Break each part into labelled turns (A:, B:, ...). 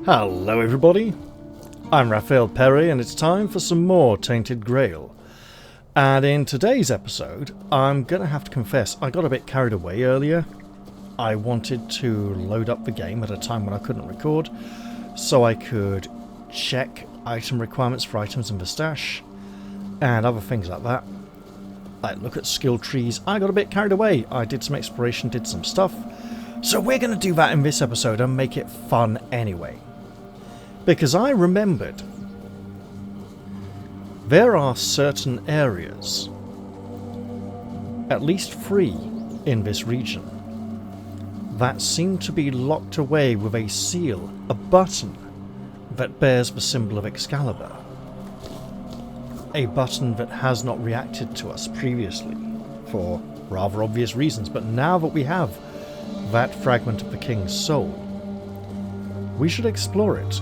A: Hello everybody, I'm Raphael Perry and it's time for some more Tainted Grail. And in today's episode, I'm going to have to confess I got a bit carried away earlier. I wanted to load up the game at a time when I couldn't record, so I could check item requirements for items in the stash, and other things like that. Like look at skill trees. I got a bit carried away. I did some exploration, did some stuff. So we're going to do that in this episode and make it fun anyway. Because I remembered there are certain areas, at least 3 in this region, that seem to be locked away with a seal, a button, that bears the symbol of Excalibur. A button that has not reacted to us previously, for rather obvious reasons, but now that we have that fragment of the King's soul, we should explore it.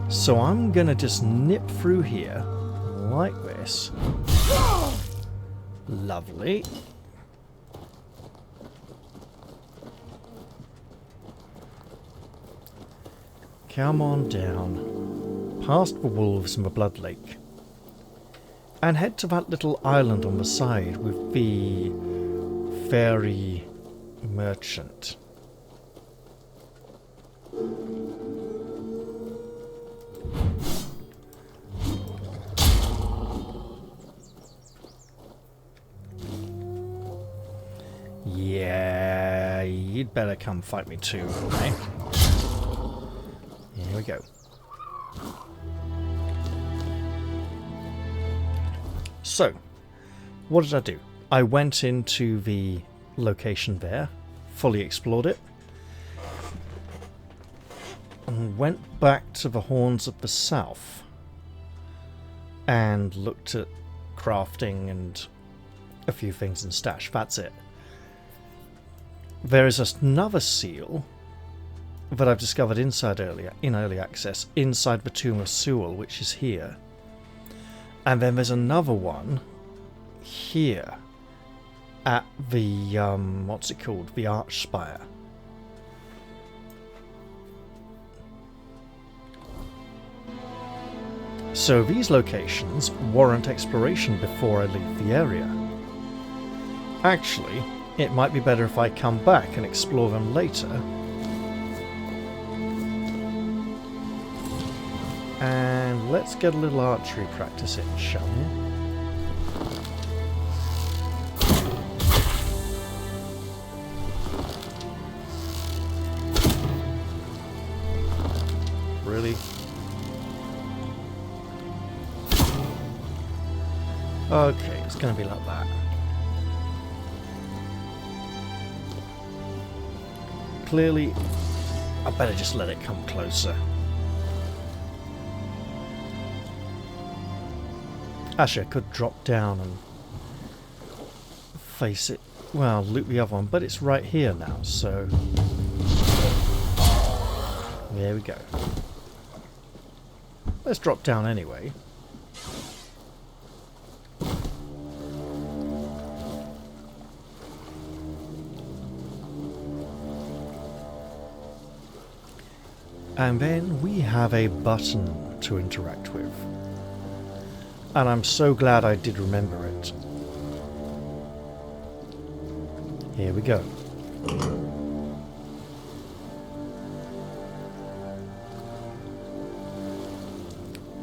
A: So I'm gonna just nip through here, like this. Lovely. Come on down, past the wolves and the blood lake, and head to that little island on the side with the fairy merchant. Yeah, you'd better come fight me too, okay? Here we go. So, what did I do? I went into the location there, fully explored it, and went back to the Horns of the South and looked at crafting and a few things in stash. That's it. There is another seal that I've discovered in early access, inside the Tomb of Sewell, which is here. And then there's another one here at the, what's it called? The Arch Spire. So these locations warrant exploration before I leave the area. Actually, it might be better if I come back and explore them later. And let's get a little archery practice in, shall we? Really? Okay, it's going to be like that. Clearly, I better just let it come closer. Actually, I could drop down and face it. Well, loot the other one, but it's right here now, so... There we go. Let's drop down anyway. And then we have a button to interact with. And I'm so glad I did remember it. Here we go.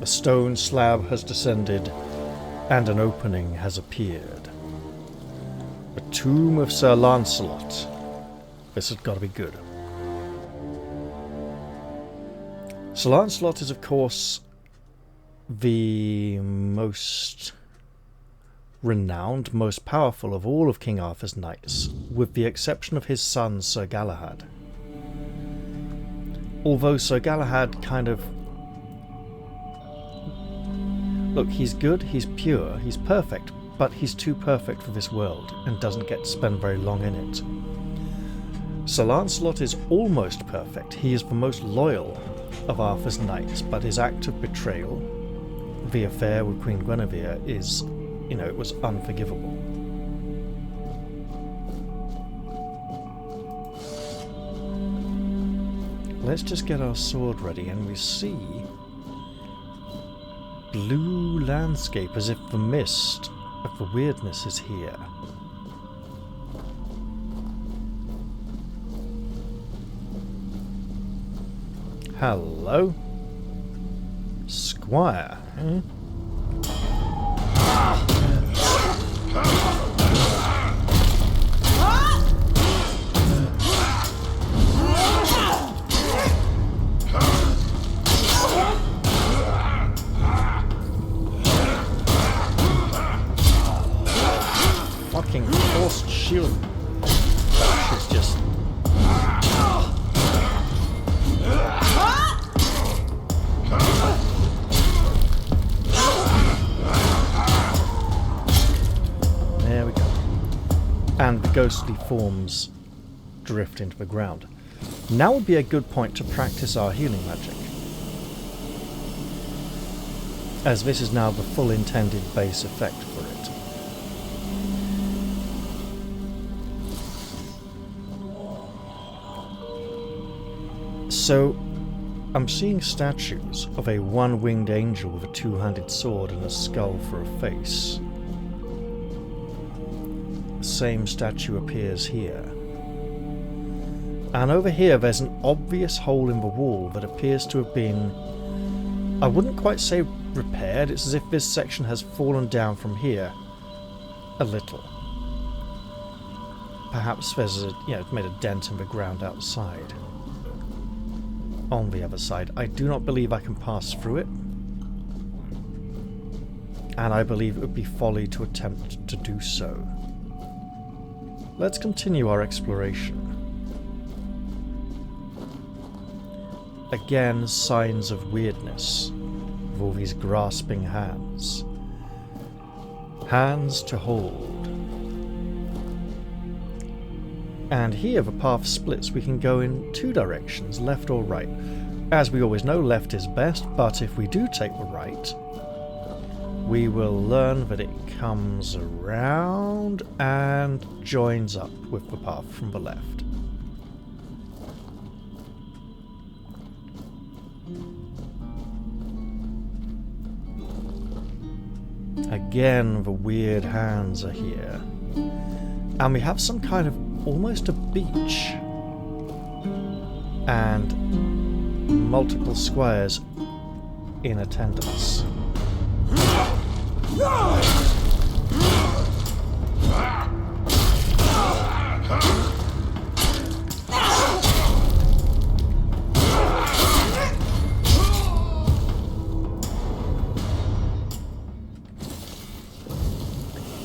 A: A stone slab has descended, and an opening has appeared. The tomb of Sir Lancelot. This has got to be good. Sir Lancelot is, of course, the most renowned, most powerful of all of King Arthur's knights, with the exception of his son Sir Galahad. Although Sir Galahad kind of... Look, he's good, he's pure, he's perfect, but he's too perfect for this world and doesn't get to spend very long in it. Sir Lancelot is almost perfect. He is the most loyal of Arthur's knights, but his act of betrayal, the affair with Queen Guinevere, is, it was unforgivable. Let's just get our sword ready, and we see blue landscape as if the mist of the weirdness is here. Hello? Squire, eh? Fucking forced shield. It's just... There we go. And the ghostly forms drift into the ground. Now would be a good point to practice our healing magic, as this is now the full intended base effect for it. So, I'm seeing statues of a one-winged angel with a two-handed sword and a skull for a face. The same statue appears here. And over here there's an obvious hole in the wall that appears to have been... I wouldn't quite say repaired, it's as if this section has fallen down from here a little. Perhaps there's a, it's made a dent in the ground outside. On the other side, I do not believe I can pass through it, and I believe it would be folly to attempt to do so. Let's continue our exploration. Again, signs of weirdness, with all these grasping hands. Hands to hold. And here the path splits. We can go in two directions, left or right. As we always know, left is best, but if we do take the right, we will learn that it comes around and joins up with the path from the left. Again, the weird hands are here. And we have some kind of almost a beach. And multiple squires in attendance.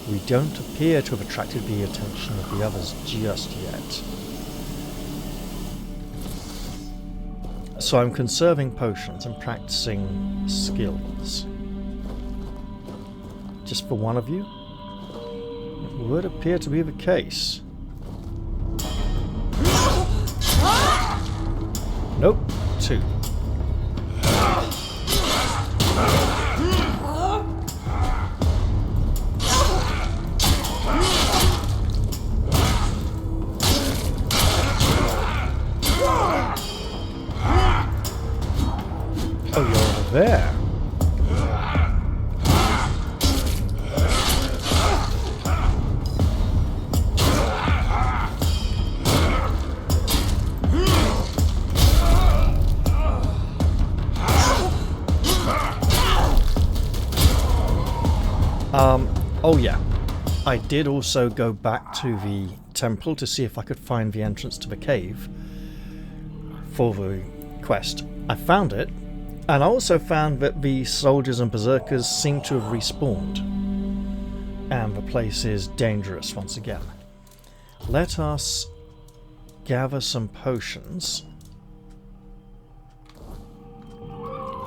A: We don't appear to have attracted the attention of the others just yet. So I'm conserving potions and practicing skills. Just for one of you? It would appear to be the case. Nope, two. Oh, you're over there. Oh yeah, I did also go back to the temple to see if I could find the entrance to the cave for the quest. I found it, and I also found that the soldiers and berserkers seem to have respawned, and the place is dangerous once again. Let us gather some potions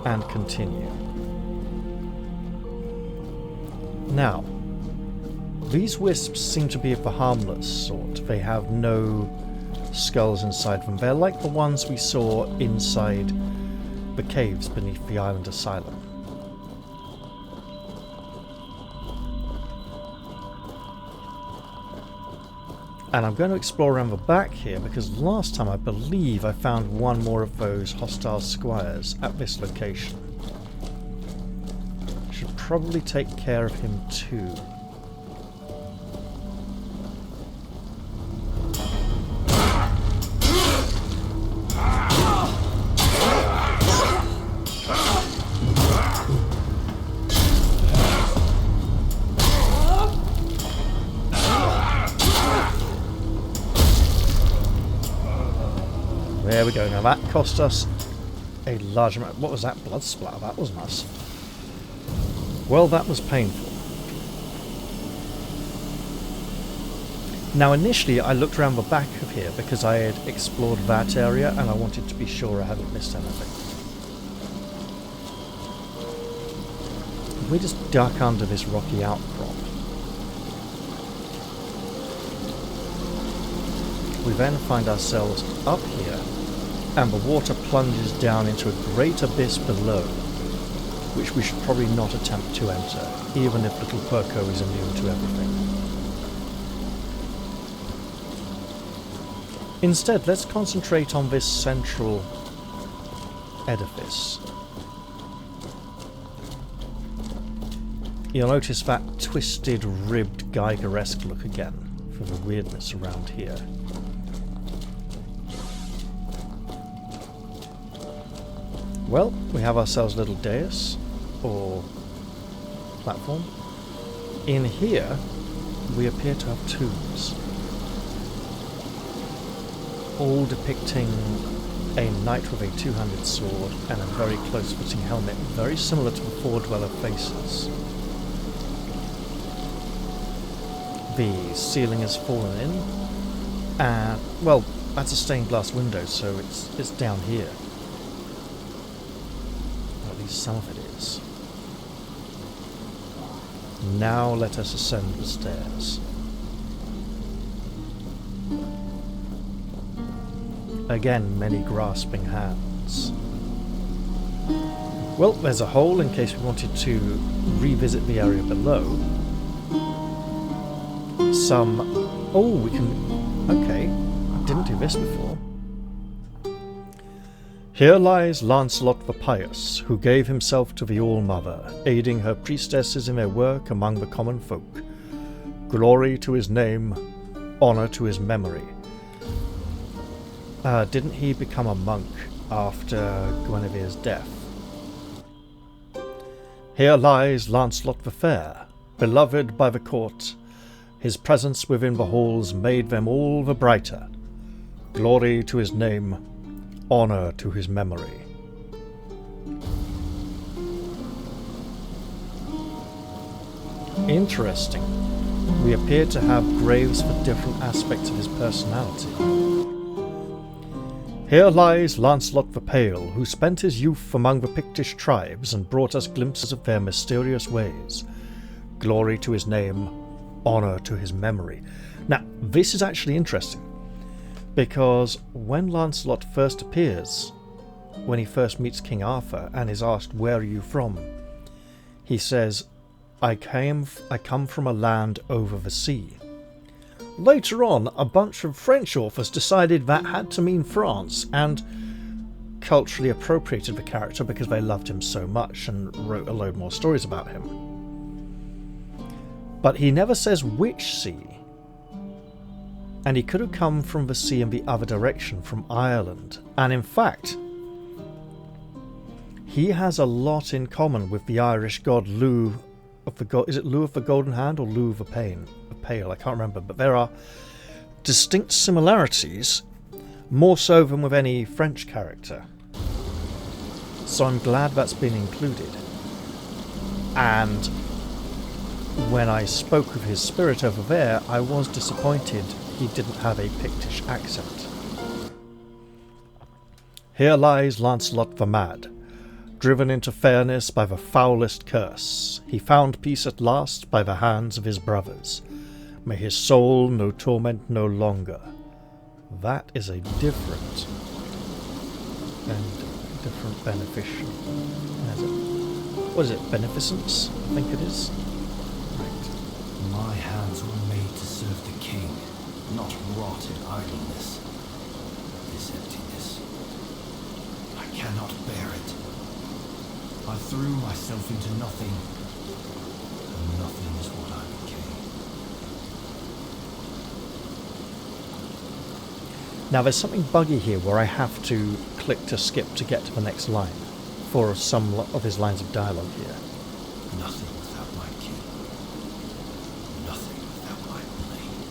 A: and continue. Now, these wisps seem to be of the harmless sort. They have no skulls inside them. They're like the ones we saw inside the caves beneath the island asylum. And I'm going to explore around the back here, because last time I believe I found one more of those hostile squires at this location. Should probably take care of him too. There we go. Now that cost us a large amount. What was that? Blood splatter. That was nice. Well, that was painful. Now initially I looked around the back of here because I had explored that area and I wanted to be sure I hadn't missed anything. We just duck under this rocky outcrop. We then find ourselves up here, and the water plunges down into a great abyss below, which we should probably not attempt to enter, even if little Perko is immune to everything. Instead, let's concentrate on this central edifice. You'll notice that twisted, ribbed, Geiger-esque look again, for the weirdness around here. Well, we have ourselves a little dais, or platform. In here, we appear to have tombs, all depicting a knight with a two-handed sword and a very close-fitting helmet, very similar to the Four Dweller faces. The ceiling has fallen in, and, well, that's a stained glass window, so it's down here. Some of it is. Now let us ascend the stairs. Again, many grasping hands. Well, there's a hole in case we wanted to revisit the area below. Oh, we can... Okay, I didn't do this before. Here lies Lancelot the Pious, who gave himself to the All-Mother, aiding her priestesses in their work among the common folk. Glory to his name, honour to his memory. Didn't he become a monk after Guinevere's death? Here lies Lancelot the Fair, beloved by the court. His presence within the halls made them all the brighter. Glory to his name, honour to his memory. Interesting. We appear to have graves for different aspects of his personality. Here lies Lancelot the Pale, who spent his youth among the Pictish tribes and brought us glimpses of their mysterious ways. Glory to his name, honour to his memory. Now, this is actually interesting, because when Lancelot first appears, when he first meets King Arthur and is asked, "Where are you from?" he says, I come from a land over the sea. Later on, a bunch of French authors decided that had to mean France, and culturally appropriated the character because they loved him so much and wrote a load more stories about him. But he never says which sea. And he could have come from the sea in the other direction, from Ireland. And in fact, he has a lot in common with the Irish god Lugh of the is it Lugh of the Golden Hand or Lugh of the Pale? I can't remember, but there are distinct similarities, more so than with any French character. So I'm glad that's been included. And when I spoke of his spirit over there, I was disappointed he didn't have a Pictish accent. Here lies Lancelot the Mad, driven into fairness by the foulest curse. He found peace at last by the hands of his brothers. May his soul know torment no longer. That is a different beneficial. What is it? Beneficence? I think it is.
B: Right. My hands were made to serve the king. not rot in idleness. This emptiness, I cannot bear it. I threw myself into nothing, and nothing is what I became.
A: Now there's something buggy here where I have to click to skip to get to the next line for some of his lines of dialogue here.
B: Nothing without my king. Nothing without my blade.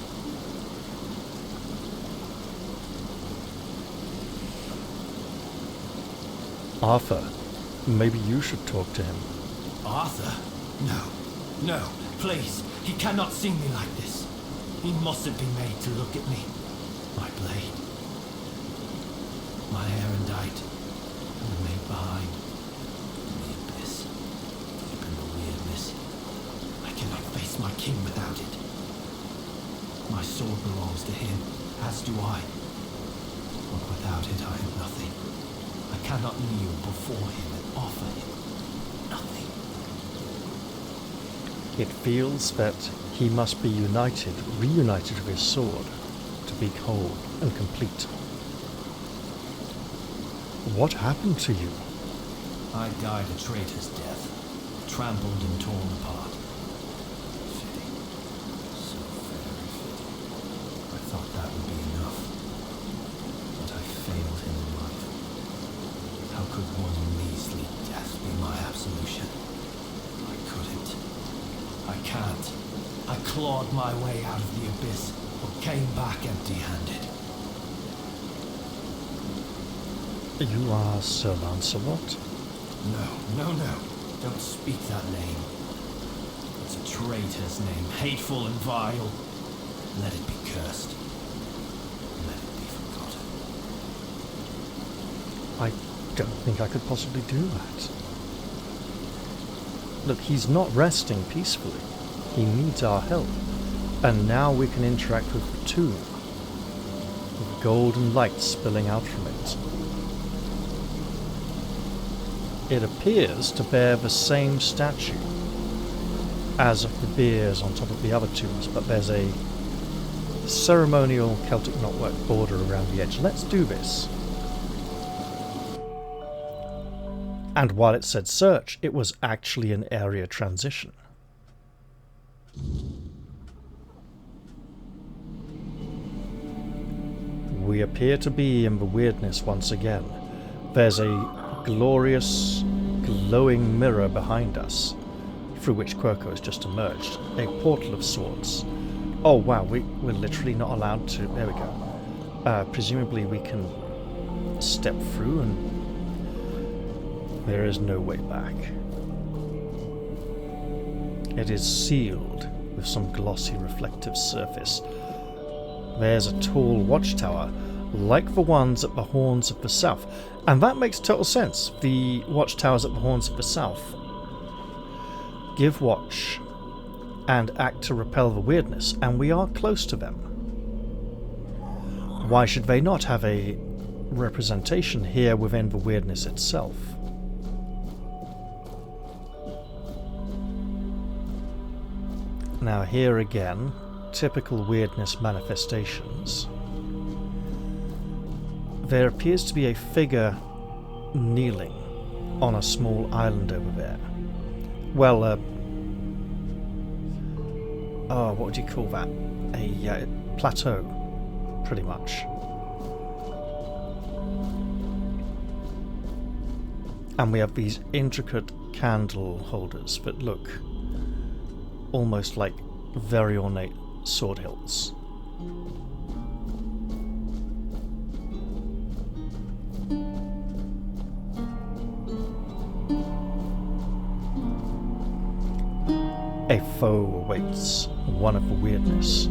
A: Arthur, maybe you should talk to him.
B: Arthur? No. No, please. He cannot see me like this. He mustn't be made to look at me. My blade. My erudite. Remain behind. In the abyss. Deep in the weirdness. I cannot face my king without it. My sword belongs to him, as do I. But without it I am nothing. I cannot kneel before him and offer him nothing.
A: It feels that he must be reunited with his sword, to be whole and complete. What happened to you?
B: I died a traitor's death, trampled and torn apart. Fitting. So very fitting. I thought that would be enough. But I failed him in life. How could one measly death be my absolution? I couldn't. I can't. I clawed my way out of the abyss, but came back empty-handed.
A: You are Sir Lancelot?
B: No. Don't speak that name. It's a traitor's name, hateful and vile. Let it be cursed. Let it be forgotten.
A: I don't think I could possibly do that. Look, he's not resting peacefully. He needs our help. And now we can interact with the tomb, with golden light spilling out from it. It appears to bear the same statue as of the biers on top of the other tombs, but there's a ceremonial Celtic knotwork border around the edge. Let's do this. And while it said search, it was actually an area transition. We appear to be in the weirdness once again. There's a glorious, glowing mirror behind us, through which Quirko has just emerged. A portal of sorts. Oh wow, we're literally not allowed to... There we go. Presumably we can step through and there is no way back. It is sealed with some glossy reflective surface. There's a tall watchtower, like the ones at the Horns of the South. And that makes total sense. The watchtowers at the Horns of the South give watch and act to repel the weirdness, and we are close to them. Why should they not have a representation here within the weirdness itself? Now here again, typical weirdness manifestations. There appears to be a figure kneeling on a small island over there. Well, what would you call that? A plateau, pretty much. And we have these intricate candle holders that look almost like very ornate sword hilts. A foe awaits, one of the weirdness.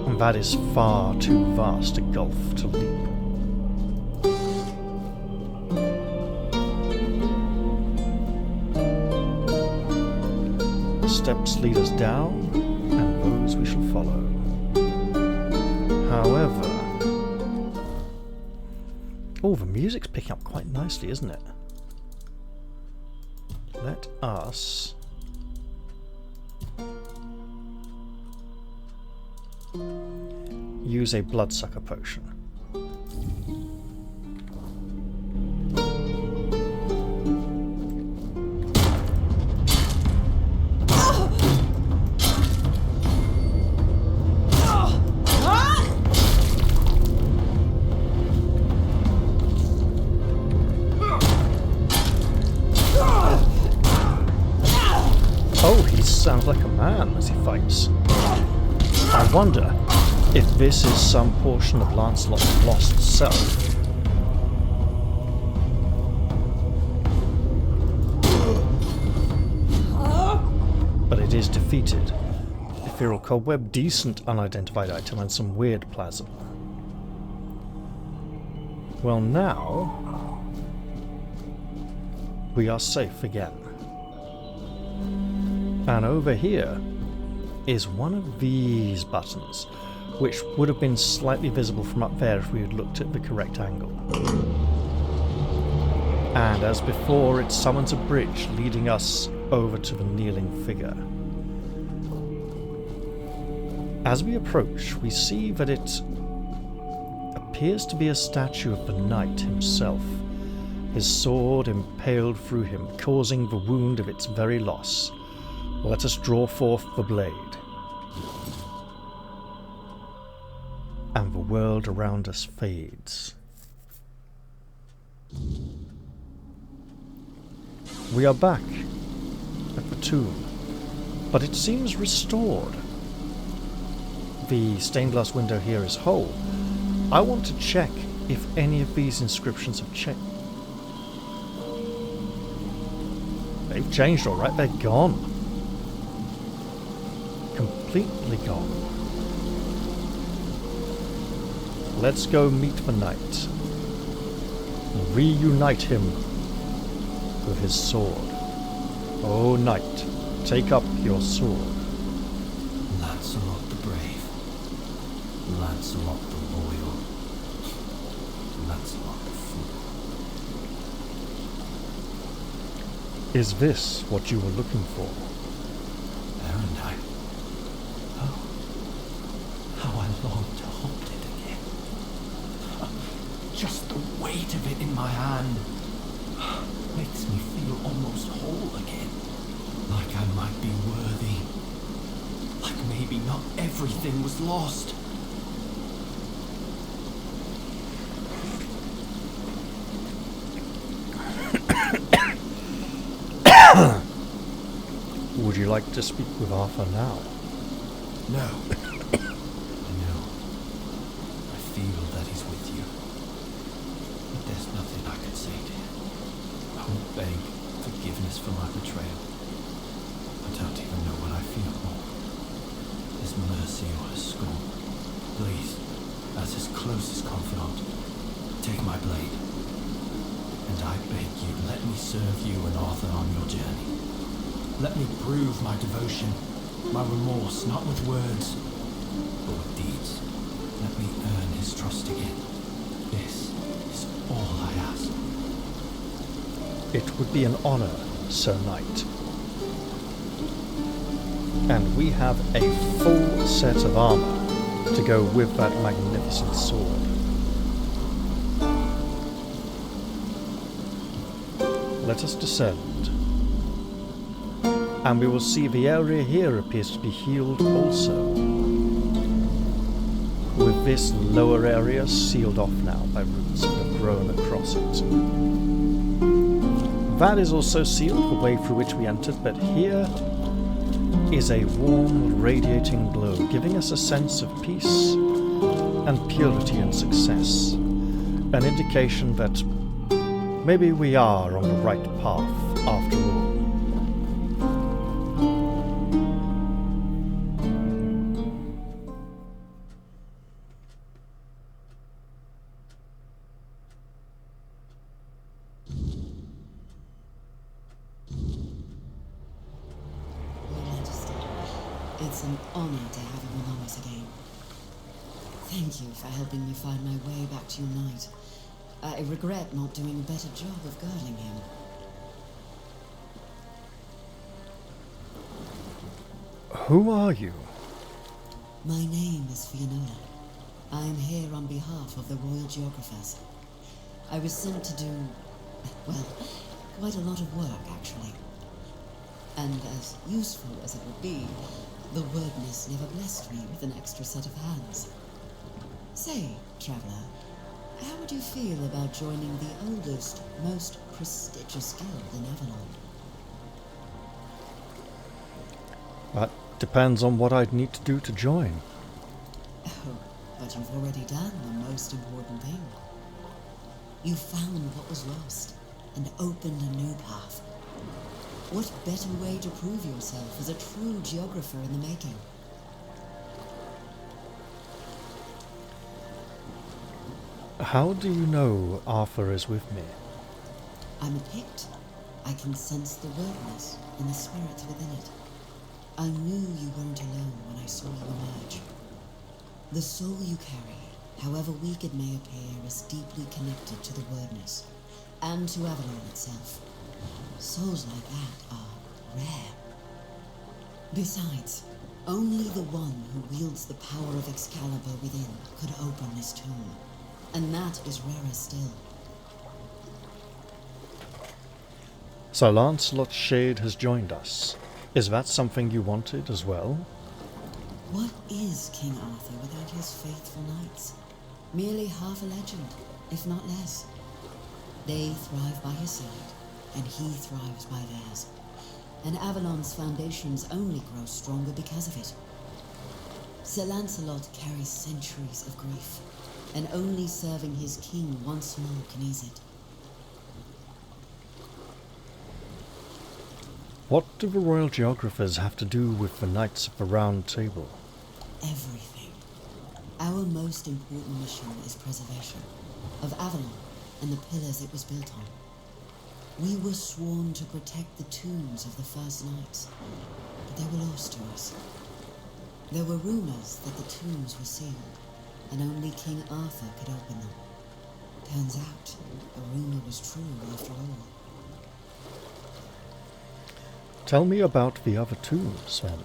A: And that is far too vast a gulf to leap. The steps lead us down, and those we shall follow. However... Oh, the music's picking up quite nicely, isn't it? Let us Use a bloodsucker potion. Oh, he sounds like a man as he fights. I wonder if this is some portion of Lancelot's lost self. But it is defeated. Ethereal cobweb, decent unidentified item, and some weird plasm. Well, now we are safe again. And over here is one of these buttons, which would have been slightly visible from up there if we had looked at the correct angle. And as before, it summons a bridge leading us over to the kneeling figure. As we approach, we see that it appears to be a statue of the knight himself, his sword impaled through him, causing the wound of its very loss. Let us draw forth the blade. And the world around us fades. We are back at the tomb, but it seems restored. The stained glass window here is whole. I want to check if any of these inscriptions have changed. They've changed, alright, they're gone. Completely gone. Let's go meet the knight. Reunite him with his sword. O knight, take up your sword.
B: Lancelot the brave. Lancelot the loyal. Lancelot the fool.
A: Is this what you were looking for?
B: Erendite. Oh, how I long to hold it again. Just the weight of it in my hand makes me feel almost whole again. Like I might be worthy. Like maybe not everything was lost.
A: Would you like to speak with Arthur now?
B: No. No. I feel that he's with you. But there's nothing I could say to him. I won't beg forgiveness for my betrayal. I don't even know what I feel more. His mercy or his scorn. Please, as his closest confidant, take my blade. And I beg you, let me serve you and Arthur on your journey. Let me prove my devotion, my remorse, not with words, but with deeds. Let me earn his trust again. This is all I ask.
A: It would be an honor, Sir Knight. And we have a full set of armor to go with that magnificent sword. Let us descend. And we will see the area here appears to be healed also, with this lower area sealed off now by roots that have grown across it. That is also sealed, the way through which we entered, but here is a warm, radiating glow, giving us a sense of peace and purity and success, an indication that maybe we are on the right path after all.
C: It's an honor to have you among us again. Thank you for helping me find my way back to your knight. I regret not doing a better job of guarding him.
A: Who are you?
C: My name is Fiona. I am here on behalf of the Royal Geographers. I was sent to do, well, quite a lot of work, actually. And as useful as it would be, the wyrdness never blessed me with an extra set of hands. Say, traveler, how would you feel about joining the oldest, most prestigious guild in Avalon?
A: That depends on what I'd need to do to join.
C: Oh, but you've already done the most important thing. You found what was lost and opened a new path. What better way to prove yourself as a true geographer in the making?
A: How do you know Arthur is with me?
C: I'm a Pict. I can sense the wyrdness and the spirits within it. I knew you weren't alone when I saw you emerge. The soul you carry, however weak it may appear, is deeply connected to the wyrdness and to Avalon itself. Souls like that are rare. Besides, only the one who wields the power of Excalibur within could open this tomb, and that is rarer still.
A: So Lancelot's shade has joined us. Is that something you wanted as well?
C: What is King Arthur without his faithful knights? Merely half a legend, if not less. They thrive by his side, and he thrives by theirs. And Avalon's foundations only grow stronger because of it. Sir Lancelot carries centuries of grief, and only serving his king once more can ease it.
A: What do the Royal Geographers have to do with the Knights of the Round Table?
C: Everything. Our most important mission is preservation of Avalon and the pillars it was built on. We were sworn to protect the tombs of the first knights, but they were lost to us. There were rumors that the tombs were sealed, and only King Arthur could open them. Turns out, the rumor was true after all.
A: Tell me about the other tombs, then.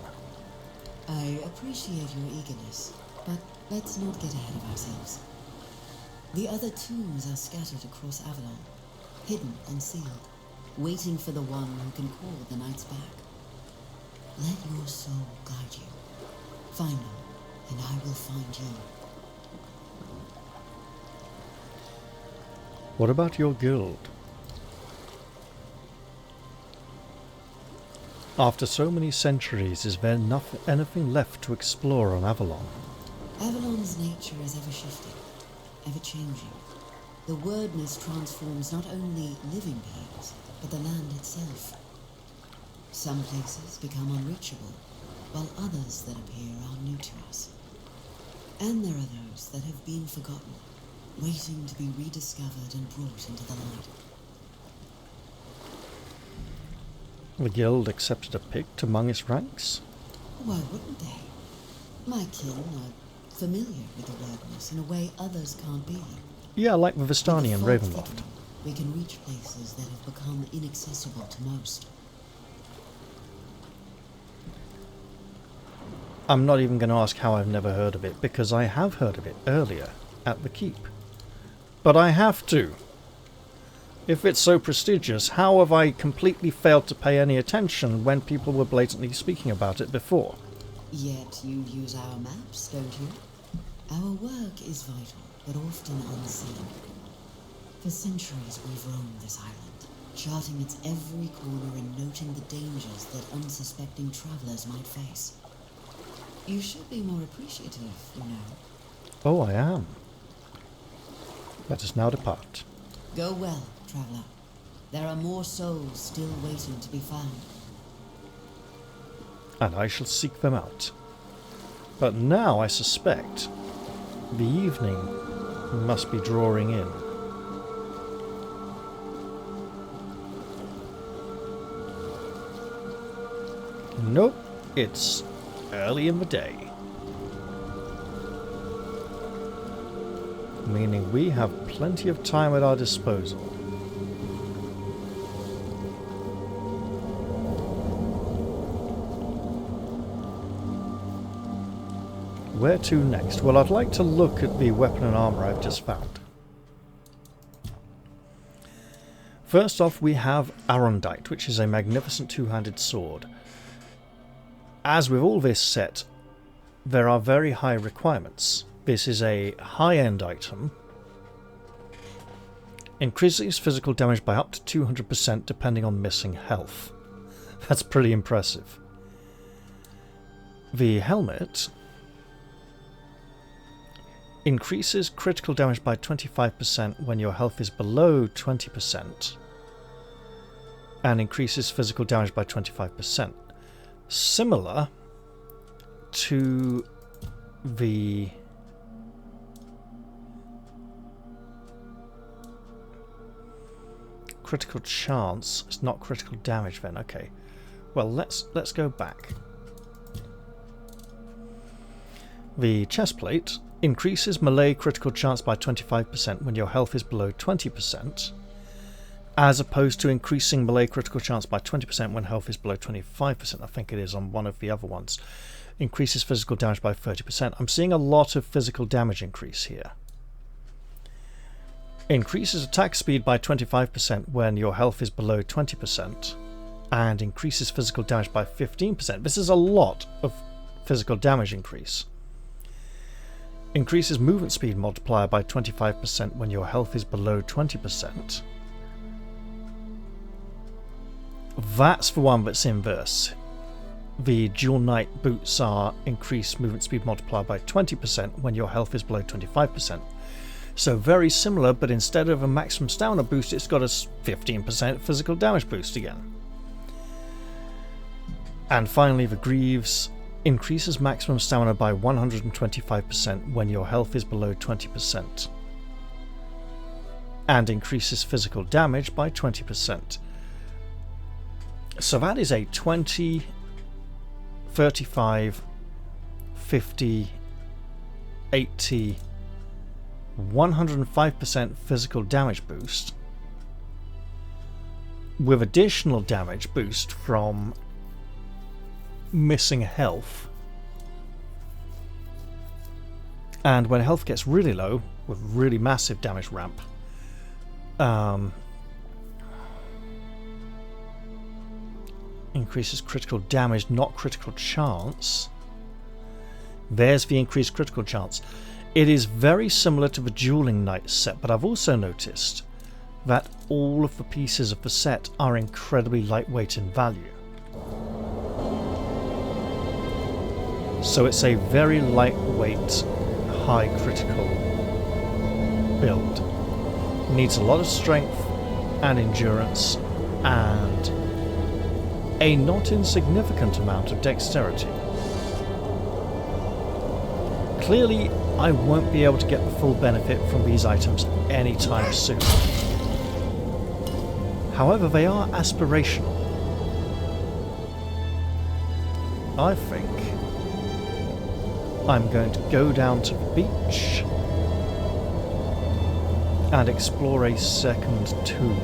C: I appreciate your eagerness, but let's not get ahead of ourselves. The other tombs are scattered across Avalon, hidden and sealed, waiting for the one who can call the knights back. Let your soul guide you. Find them, and I will find you.
A: What about your guild? After so many centuries, is there anything left to explore on Avalon?
C: Avalon's nature is ever-shifting, ever-changing. The wyrdness transforms not only living beings, but the land itself. Some places become unreachable, while others that appear are new to us. And there are those that have been forgotten, waiting to be rediscovered and brought into the light.
A: The guild accepted a Pict among its ranks?
C: Why wouldn't they? My kin are familiar with the wyrdness in a way others can't be.
A: Yeah, like the Vistani and
C: With the folk
A: Ravenloft.
C: fitting, we can reach places that have become inaccessible to most.
A: I'm not even going to ask how I've never heard of it, because I have heard of it earlier, at the Keep. But I have to. If it's so prestigious, how have I completely failed to pay any attention when people were blatantly speaking about it before?
C: Yet you use our maps, don't you? Our work is vital, but often unseen. For centuries we've roamed this island, charting its every corner and noting the dangers that unsuspecting travelers might face. You should be more appreciative, you know.
A: Oh, I am. Let us now depart.
C: Go well, traveler. There are more souls still waiting to be found.
A: And I shall seek them out. But now I suspect the evening must be drawing in. Nope, it's early in the day. Meaning we have plenty of time at our disposal. Where to next? Well, I'd like to look at the weapon and armour I've just found. First off, we have Arondite, which is a magnificent two-handed sword. As with all this set, there are very high requirements. This is a high-end item. Increases physical damage by up to 200% depending on missing health. That's pretty impressive. The helmet increases critical damage by 25% when your health is below 20% and increases physical damage by 25%. Similar to the critical chance. It's not critical damage then. Okay. Well, let's go back. The chestplate increases melee critical chance by 25% when your health is below 20%, as opposed to increasing melee critical chance by 20% when health is below 25%. I think it is on one of the other ones. Increases physical damage by 30%. I'm seeing a lot of physical damage increase here. Increases attack speed by 25% when your health is below 20%, and increases physical damage by 15%. This is a lot of physical damage increase. Increases movement speed multiplier by 25% when your health is below 20%. That's the one that's inverse. The Dual Knight boots are increased movement speed multiplier by 20% when your health is below 25%. So very similar, but instead of a maximum stamina boost, it's got a 15% physical damage boost again. And finally, the Greaves increases maximum stamina by 125% when your health is below 20%, and increases physical damage by 20%. So that is a 20, 35, 50, 80, 105% physical damage boost, with additional damage boost from missing health, and when health gets really low, with really massive damage ramp, increases critical damage, not critical chance. There's the increased critical chance. It is very similar to the Dueling Knight set, but I've also noticed that all of the pieces of the set are incredibly lightweight in value. So it's a very lightweight, high critical build. Needs a lot of strength and endurance and a not insignificant amount of dexterity. Clearly, I won't be able to get the full benefit from these items anytime soon. However, they are aspirational. I think I'm going to go down to the beach and explore a second tomb,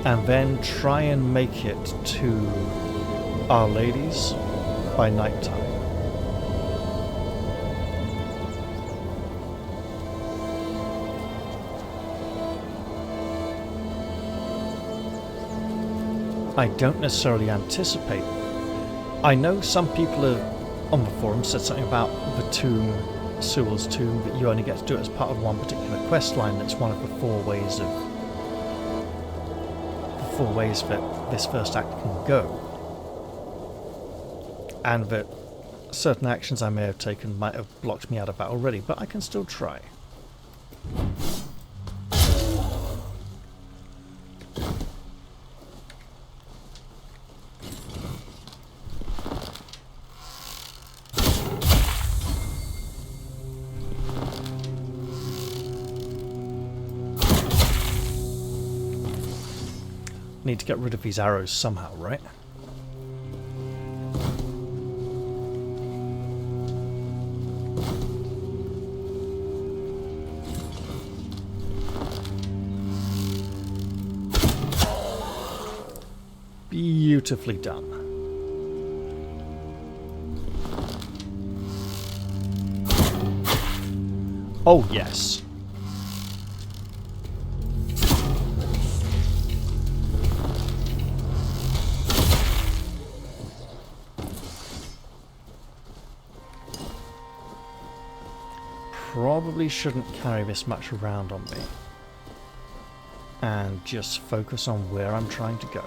A: and then try and make it to Our Lady's by night time. I don't necessarily anticipate. I know some people on the forum said something about the tomb, Sewell's tomb, that you only get to do it as part of one particular quest line. That's one of the four ways that this first act can go, and that certain actions I may have taken might have blocked me out of that already, but I can still try. Need to get rid of these arrows somehow, right? Beautifully done. Oh, yes. Probably shouldn't carry this much around on me. And just focus on where I'm trying to go.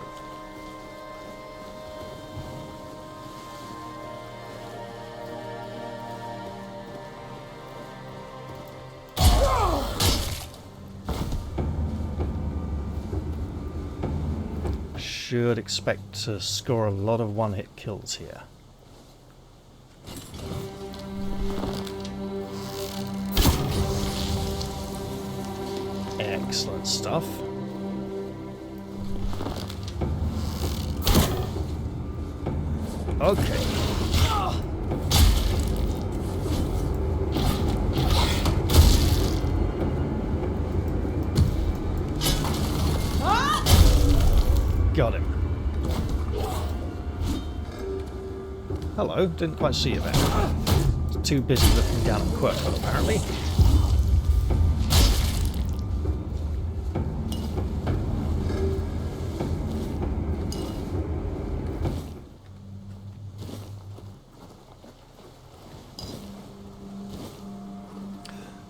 A: Should expect to score a lot of one-hit kills here. Excellent stuff. Okay. Got him. Hello, didn't quite see you there. Too busy looking down at Quirkle, apparently.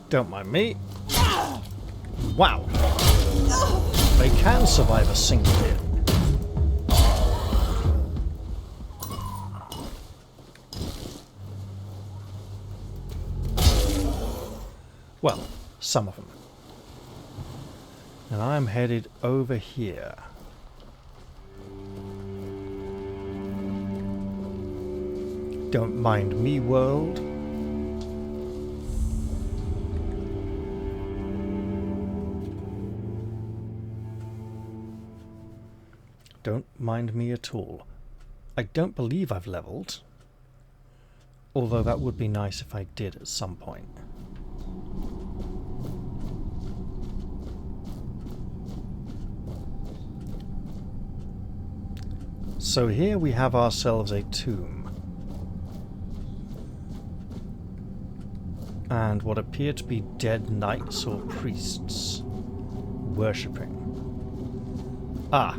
A: Don't mind me. Wow. They can survive a single hit. Well, some of them. And I'm headed over here. Don't mind me, world. Don't mind me at all. I don't believe I've leveled. Although that would be nice if I did at some point. So here we have ourselves a tomb. And what appear to be dead knights or priests worshipping. Ah.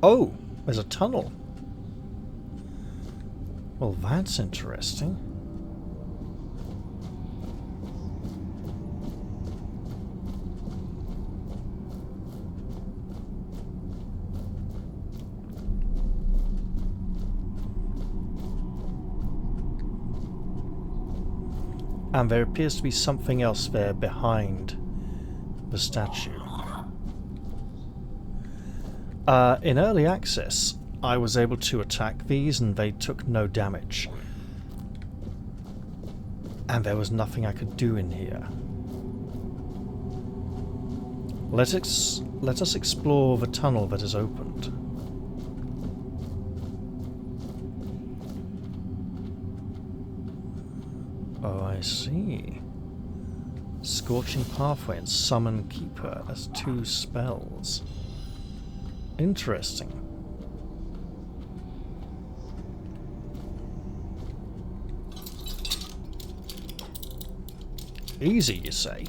A: Oh, there's a tunnel. Well, that's interesting. And there appears to be something else there behind the statue. In early access, I was able to attack these and they took no damage. And there was nothing I could do in here. Let us explore the tunnel that is opened. Oh, I see. Scorching Pathway and Summon Keeper as 2 spells. Interesting. Easy, you say?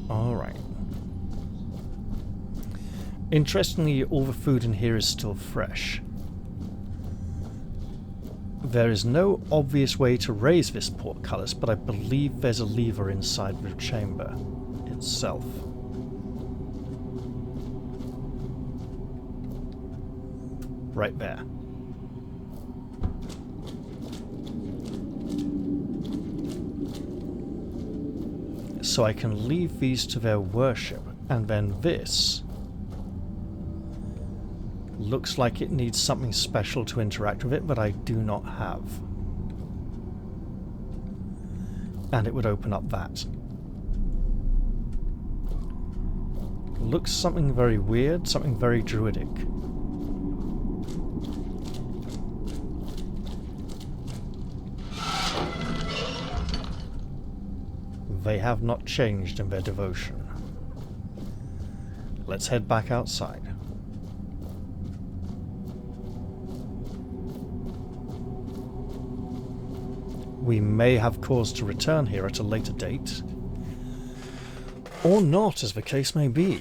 A: Alright. Interestingly, all the food in here is still fresh. There is no obvious way to raise this portcullis, but I believe there's a lever inside the chamber itself. Right there. So I can leave these to their worship, and then this looks like it needs something special to interact with it that I do not have. And it would open up that. Looks something very weird, something very druidic. They have not changed in their devotion. Let's head back outside. We may have cause to return here at a later date. Or not, as the case may be.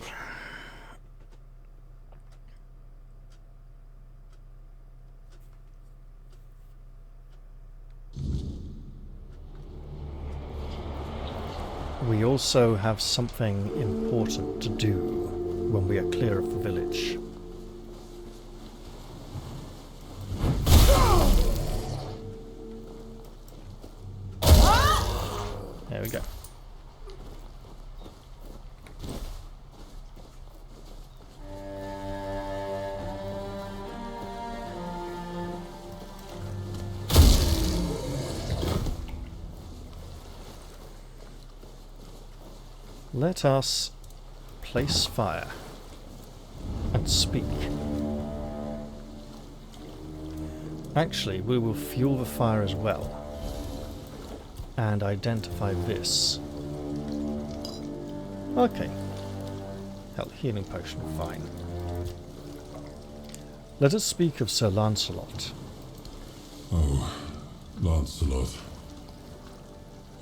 A: We also have something important to do when we are clear of the village. There we go. Let us place fire and speak. Actually, we will fuel the fire as well and identify this. Okay. Hell, healing potion, fine. Let us speak of Sir Lancelot.
D: Oh, Lancelot.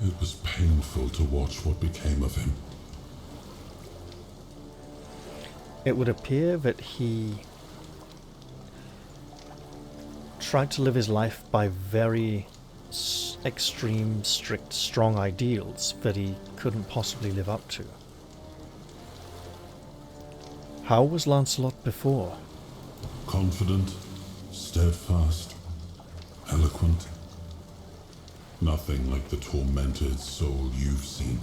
D: It was painful to watch what became of him.
A: It would appear that he tried to live his life by very extreme, strict, strong ideals that he couldn't possibly live up to. How was Lancelot before?
D: Confident, steadfast, eloquent. Nothing like the tormented soul you've seen.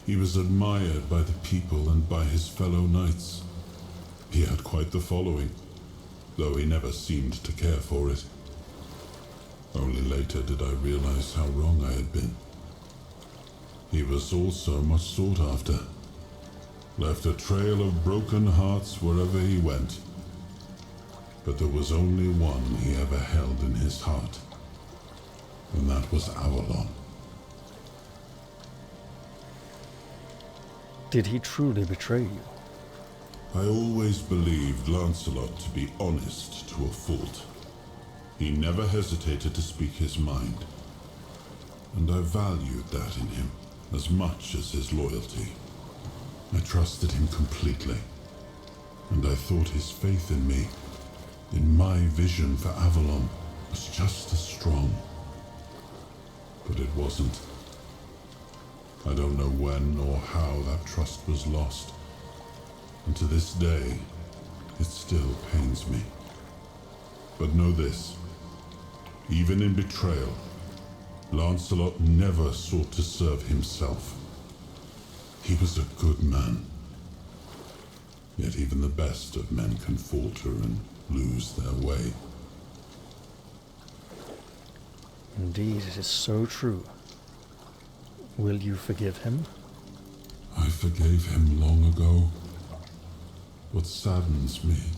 D: He was admired by the people and by his fellow knights. He had quite the following, though he never seemed to care for it. Only later did I realize how wrong I had been. He was also much sought after, left a trail of broken hearts wherever he went. But there was only one he ever held in his heart, and that was Avalon.
A: Did he truly betray you?
D: I always believed Lancelot to be honest to a fault. He never hesitated to speak his mind, and I valued that in him as much as his loyalty. I trusted him completely, and I thought his faith in me, in my vision for Avalon, was just as strong. But it wasn't. I don't know when or how that trust was lost, and to this day, it still pains me. But know this, even in betrayal, Lancelot never sought to serve himself. He was a good man. Yet even the best of men can falter and lose their way.
A: Indeed, it is so true. Will you forgive him?
D: I forgave him long ago. What saddens me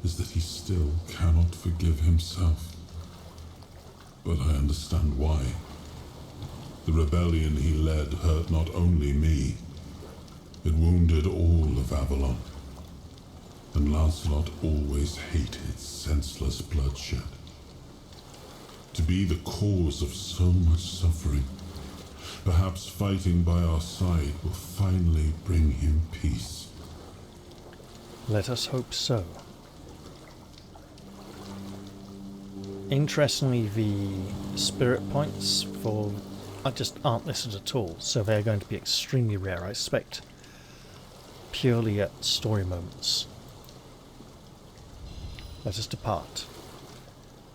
D: is that he still cannot forgive himself. But I understand why. The rebellion he led hurt not only me, it wounded all of Avalon. And Lancelot always hated senseless bloodshed. To be the cause of so much suffering, perhaps fighting by our side will finally bring him peace.
A: Let us hope so. Interestingly, the spirit points for just aren't listed at all, so they're going to be extremely rare, I expect. Purely at story moments. Let us depart.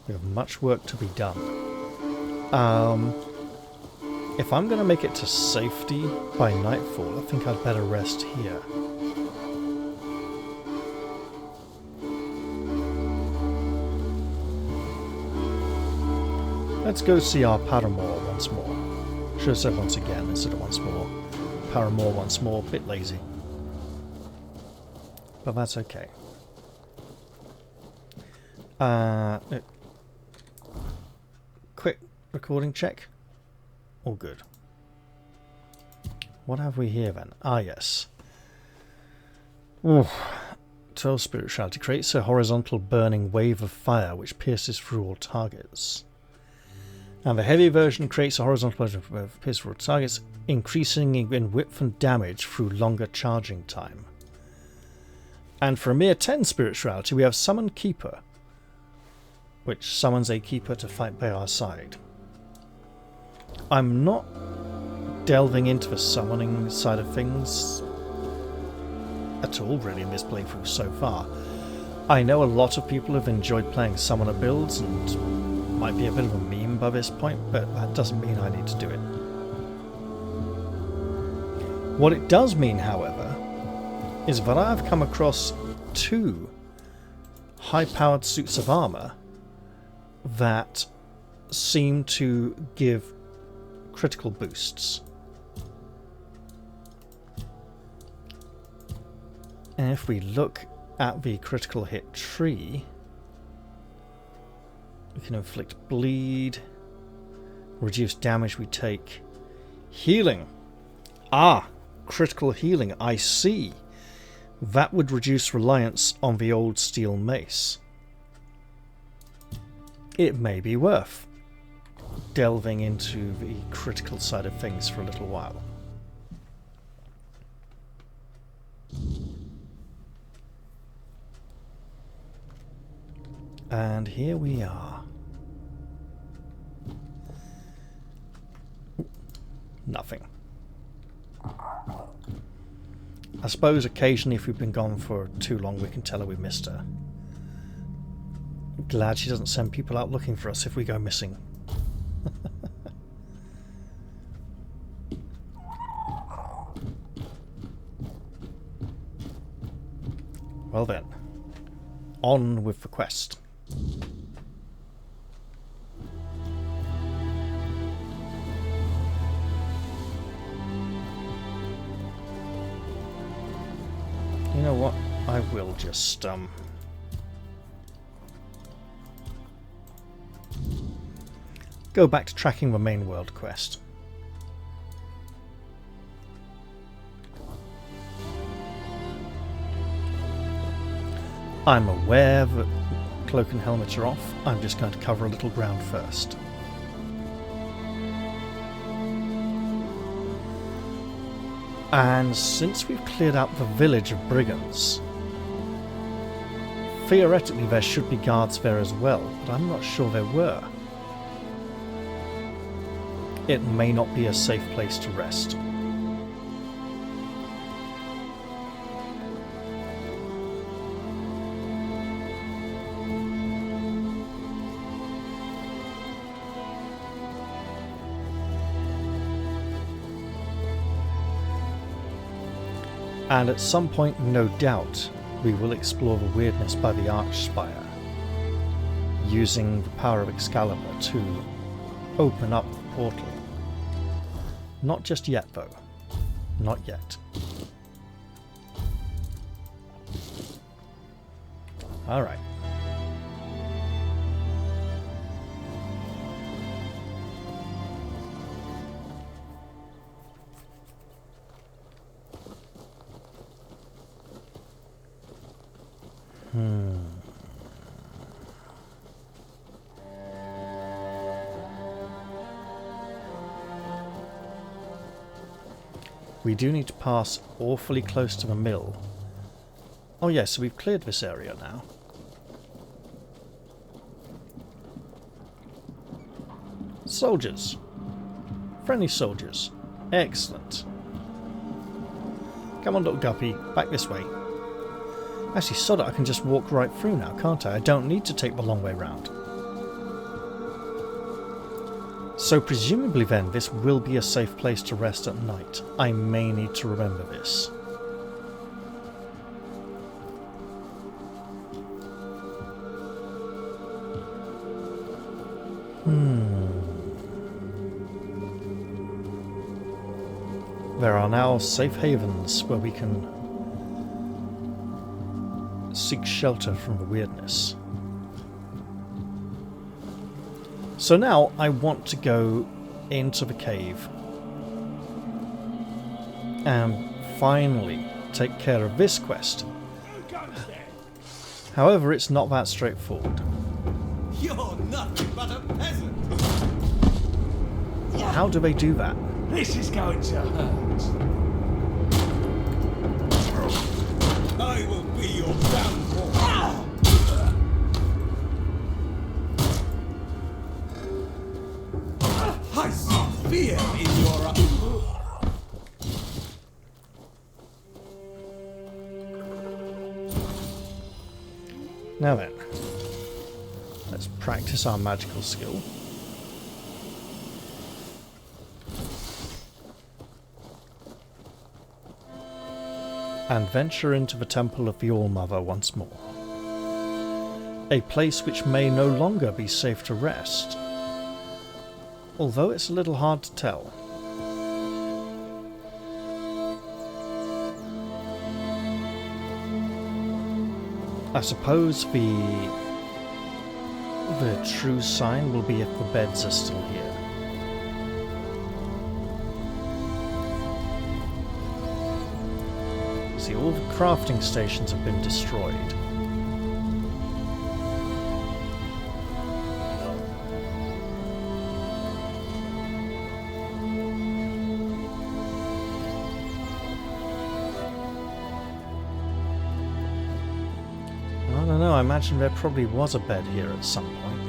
A: We have much work to be done. If I'm going to make it to safety by nightfall, I think I'd better rest here. Let's go see our paramour once more. Should have said once again instead of once more. Paramour once more, bit lazy. But that's okay. Quick recording check. All good. What have we here then? Ah, yes. Ooh. 12 spirituality creates a horizontal burning wave of fire which pierces through all targets. And the heavy version creates a horizontal version of pierces through all targets, increasing in width and damage through longer charging time. And for a mere 10 spirituality, we have Summon Keeper, which summons a keeper to fight by our side. I'm not delving into the summoning side of things at all really in this playthrough so far. I know a lot of people have enjoyed playing summoner builds and might be a bit of a meme by this point, but that doesn't mean I need to do it. What it does mean, however, is that I have come across 2 high-powered suits of armour that seem to give critical boosts. And if we look at the critical hit tree, we can inflict bleed, reduce damage we take, healing. Ah, critical healing, I see. That would reduce reliance on the old steel mace. It may be worth delving into the critical side of things for a little while. And here we are. Nothing. I suppose occasionally if we've been gone for too long we can tell her we missed her. Glad she doesn't send people out looking for us if we go missing. Well then, on with the quest. You know what? I will just go back to tracking the main world quest. I'm aware that cloak and helmet are off. I'm just going to cover a little ground first. And since we've cleared out the village of brigands, theoretically there should be guards there as well, but I'm not sure there were. It may not be a safe place to rest. And at some point, no doubt, we will explore the weirdness by the Archspire, using the power of Excalibur to open up the portal. Not just yet, though. Not yet. Alright. We do need to pass awfully close to the mill. Oh yes, so we've cleared this area now. Soldiers. Friendly soldiers. Excellent. Come on, little guppy. Back this way. Actually, sod it, I can just walk right through now, can't I? I don't need to take the long way round. So presumably then, this will be a safe place to rest at night. I may need to remember this. There are now safe havens where we can seek shelter from the weirdness. So now I want to go into the cave and finally take care of this quest. However, it's not that straightforward.
B: You're nothing but a peasant.
A: How do they do that?
E: This is going to hurt.
B: I will be your downfall. I see fear in your eyes.
A: Now then, let's practice our magical skill. And venture into the Temple of the All-Mother once more. A place which may no longer be safe to rest, although it's a little hard to tell. I suppose the true sign will be if the beds are still here. See, all the crafting stations have been destroyed. I don't know, I imagine there probably was a bed here at some point.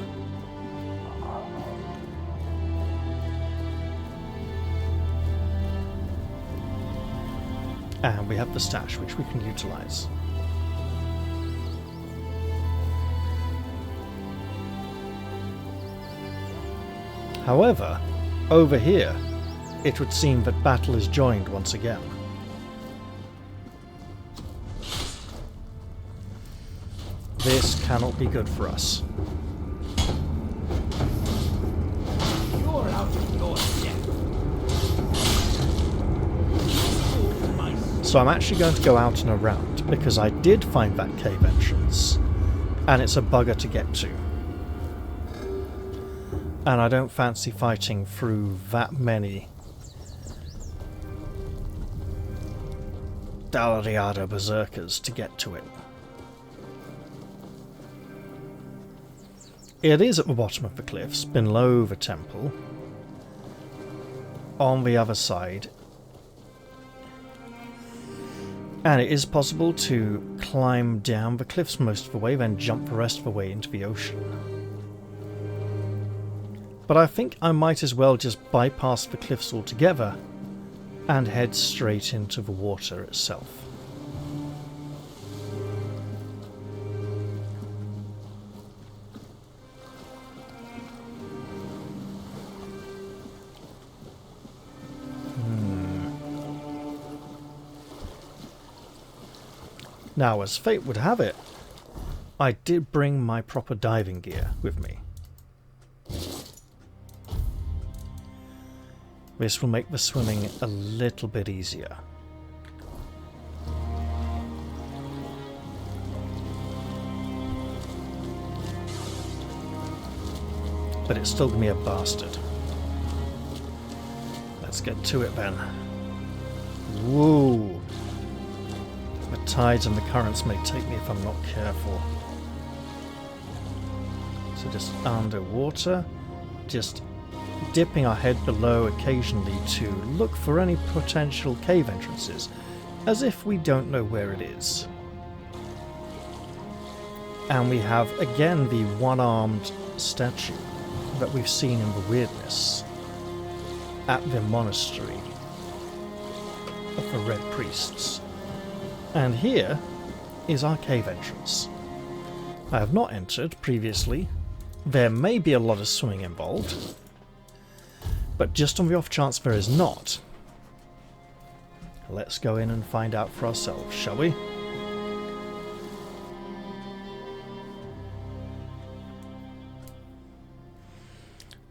A: And we have the stash, which we can utilize. However, over here, it would seem that battle is joined once again. This cannot be good for us.
E: You're out of your depth.
A: So I'm actually going to go out and around, because I did find that cave entrance, and it's a bugger to get to. And I don't fancy fighting through that many Dalariada berserkers to get to it. It is at the bottom of the cliffs, below the temple. On the other side. And it is possible to climb down the cliffs most of the way, then jump the rest of the way into the ocean. But I think I might as well just bypass the cliffs altogether and head straight into the water itself. Now, as fate would have it, I did bring my proper diving gear with me. This will make the swimming a little bit easier. But it's still going to be a bastard. Let's get to it then. Whoa! The tides and the currents may take me if I'm not careful. So just underwater, just dipping our head below occasionally to look for any potential cave entrances, as if we don't know where it is. And we have again the one-armed statue that we've seen in the wyrdness at the monastery of the Red Priests. And here is our cave entrance. I have not entered previously. There may be a lot of swimming involved, but just on the off chance there is not, let's go in and find out for ourselves, shall we?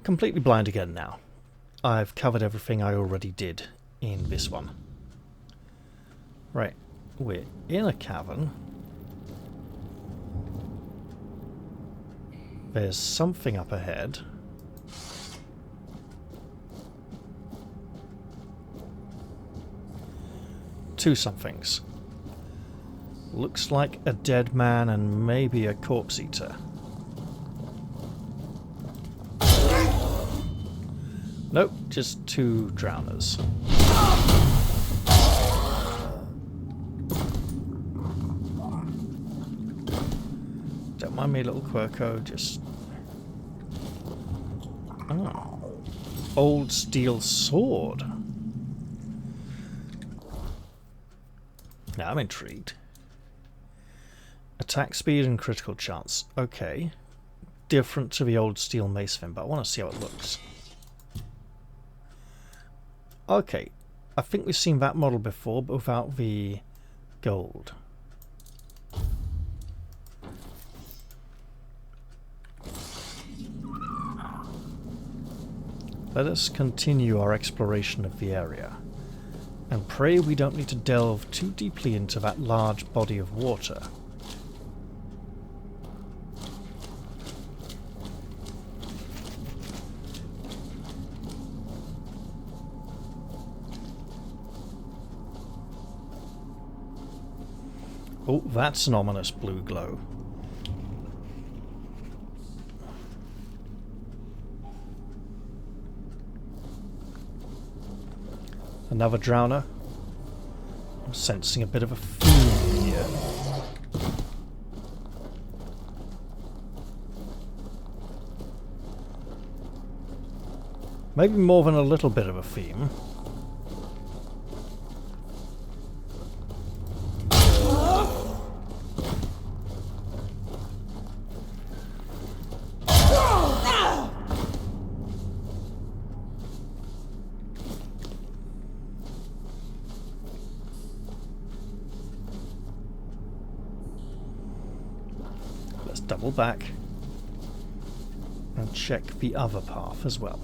A: Completely blind again now. I've covered everything I already did in this one. Right. We're in a cavern. There's something up ahead. two somethings. Looks like a dead man and maybe a corpse eater. Nope, just two drowners. Don't mind me, little Quirko, just... Oh. Old steel sword. Now I'm intrigued. Attack speed and critical chance. Okay. Different to the old steel mace thing, but I want to see how it looks. Okay. I think we've seen that model before, but without the gold. Let us continue our exploration of the area, and pray we don't need to delve too deeply into that large body of water. Oh, that's an ominous blue glow. Another drowner. I'm sensing a bit of a theme here. Maybe more than a little bit of a theme. Double back and check the other path as well.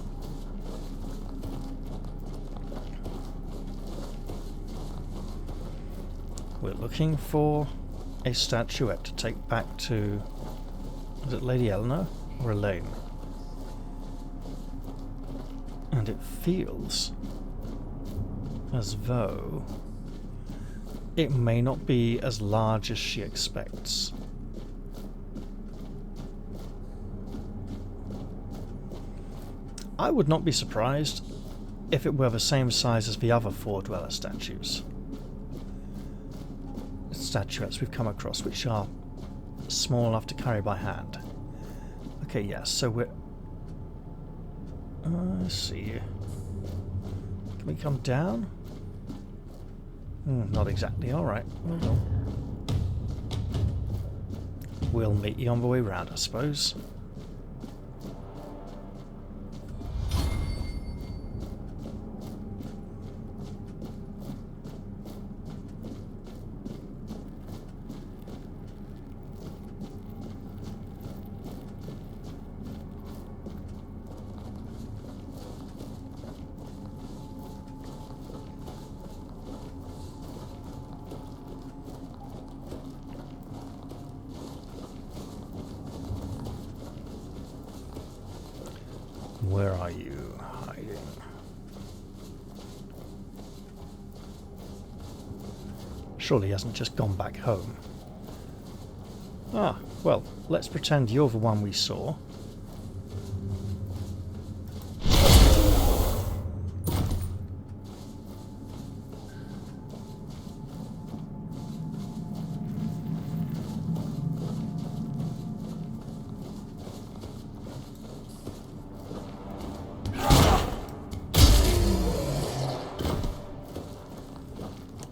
A: We're looking for a statuette to take back to, is it Lady Eleanor or Elaine? And it feels as though it may not be as large as she expects. I would not be surprised if it were the same size as the other four dweller statuettes we've come across, which are small enough to carry by hand. Okay, yes, so we're... I see you. Can we come down? Not exactly, alright. We'll meet you on the way round, I suppose. Where are you hiding? Surely he hasn't just gone back home. Ah, well, let's pretend you're the one we saw.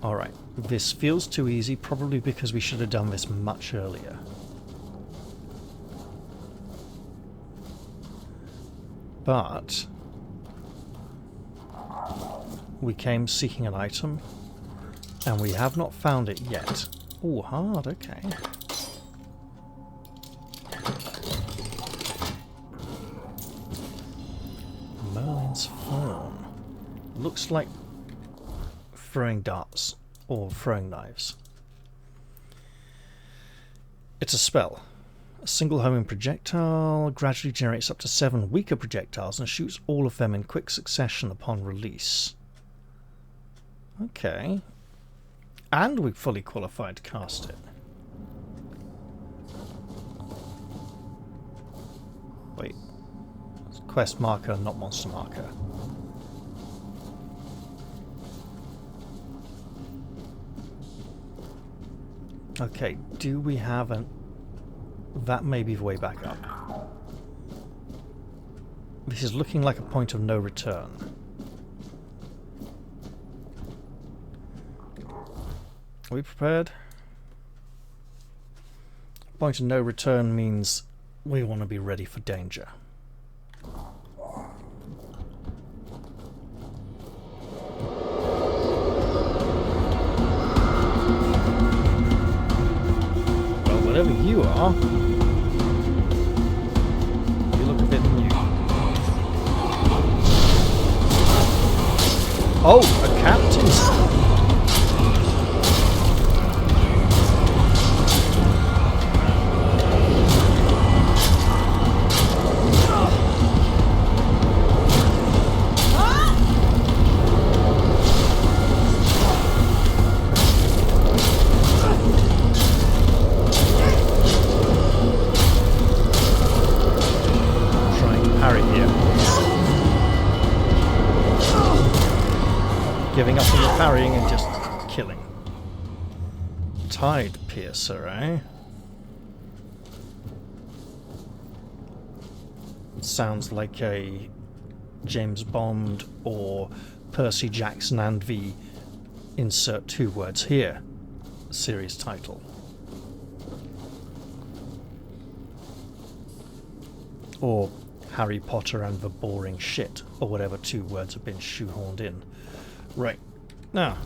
A: Alright, this feels too easy, probably because we should have done this much earlier. But we came seeking an item, and we have not found it yet. Oh, hard, okay. Merlin's Thorn. Looks like throwing darts or throwing knives. It's a spell. A single homing projectile gradually generates up to 7 weaker projectiles and shoots all of them in quick succession upon release. Okay. And we're fully qualified to cast it. Wait. It's quest marker, not monster marker. Okay, do we have an... That may be the way back up. This is looking like a point of no return. Are we prepared? Point of no return means we want to be ready for danger. Well, whatever you are, you look a bit new. Oh, a captain's... Giving up on the parrying and just killing. Tide Piercer, eh? Sounds like a James Bond or Percy Jackson and the insert 2 words here series title. Or Harry Potter and the boring shit, or whatever 2 words have been shoehorned in. Right, now,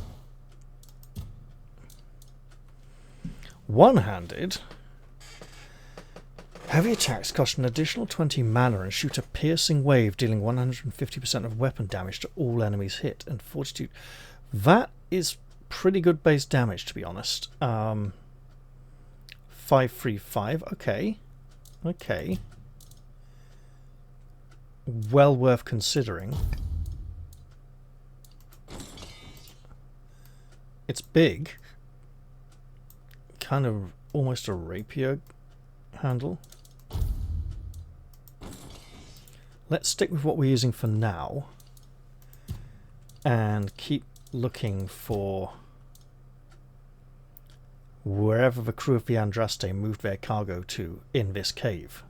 A: one-handed, heavy attacks cost an additional 20 mana and shoot a piercing wave dealing 150% of weapon damage to all enemies hit and fortitude. That is pretty good base damage, to be honest. 535, okay, okay. Well worth considering. It's big. Kind of almost a rapier handle. Let's stick with what we're using for now. And keep looking for wherever the crew of the Andraste moved their cargo to in this cave.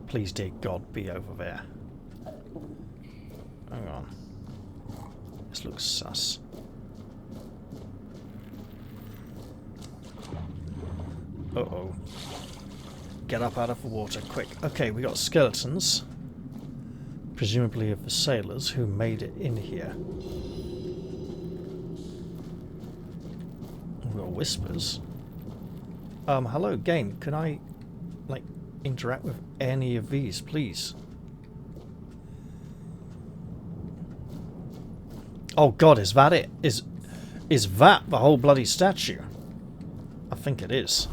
A: Please, dear God, be over there. Hang on. This looks sus. Uh-oh. Get up out of the water, quick. Okay, we got skeletons. Presumably of the sailors who made it in here. We got whispers. Hello, game. Can I, like, interact with any of these, please? Oh God, is that it? Is that the whole bloody statue? I think it is.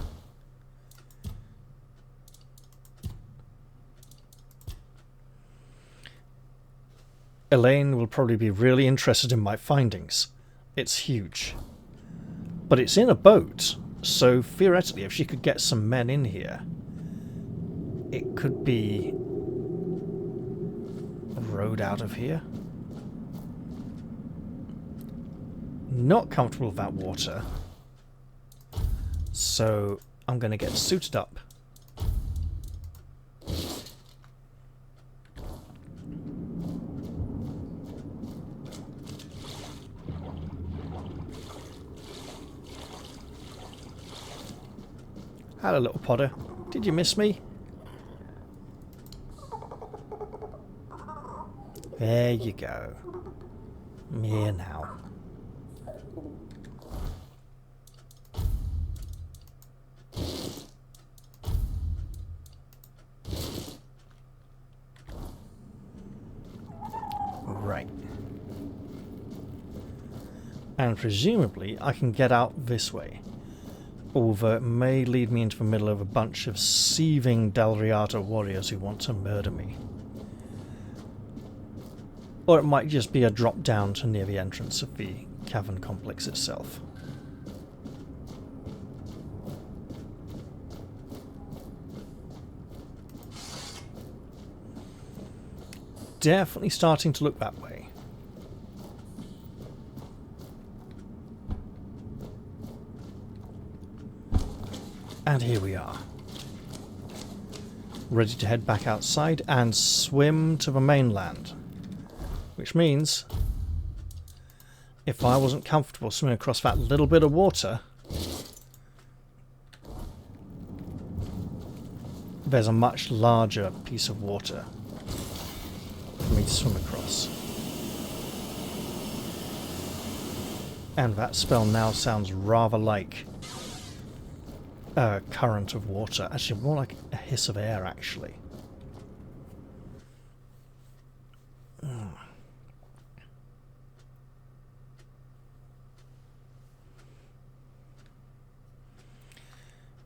A: Elaine will probably be really interested in my findings. It's huge. But it's in a boat, so theoretically if she could get some men in here, it could be rowed out of here. Not comfortable with that water. So I'm going to get suited up. Hello, little podder. Did you miss me? There you go. I'm here now. Right. And presumably I can get out this way. although it may lead me into the middle of a bunch of seething Dalriata warriors who want to murder me. Or it might just be a drop down to near the entrance of the cavern complex itself. Definitely starting to look that way. And here we are. Ready to head back outside and swim to the mainland. Which means, if I wasn't comfortable swimming across that little bit of water, there's a much larger piece of water for me to swim across. And that spell now sounds rather like a current of water. Actually, more like a hiss of air, actually.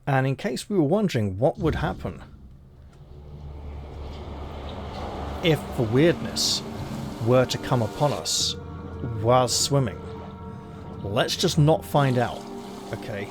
A: And in case we were wondering what would happen if the weirdness were to come upon us while swimming, let's just not find out, okay?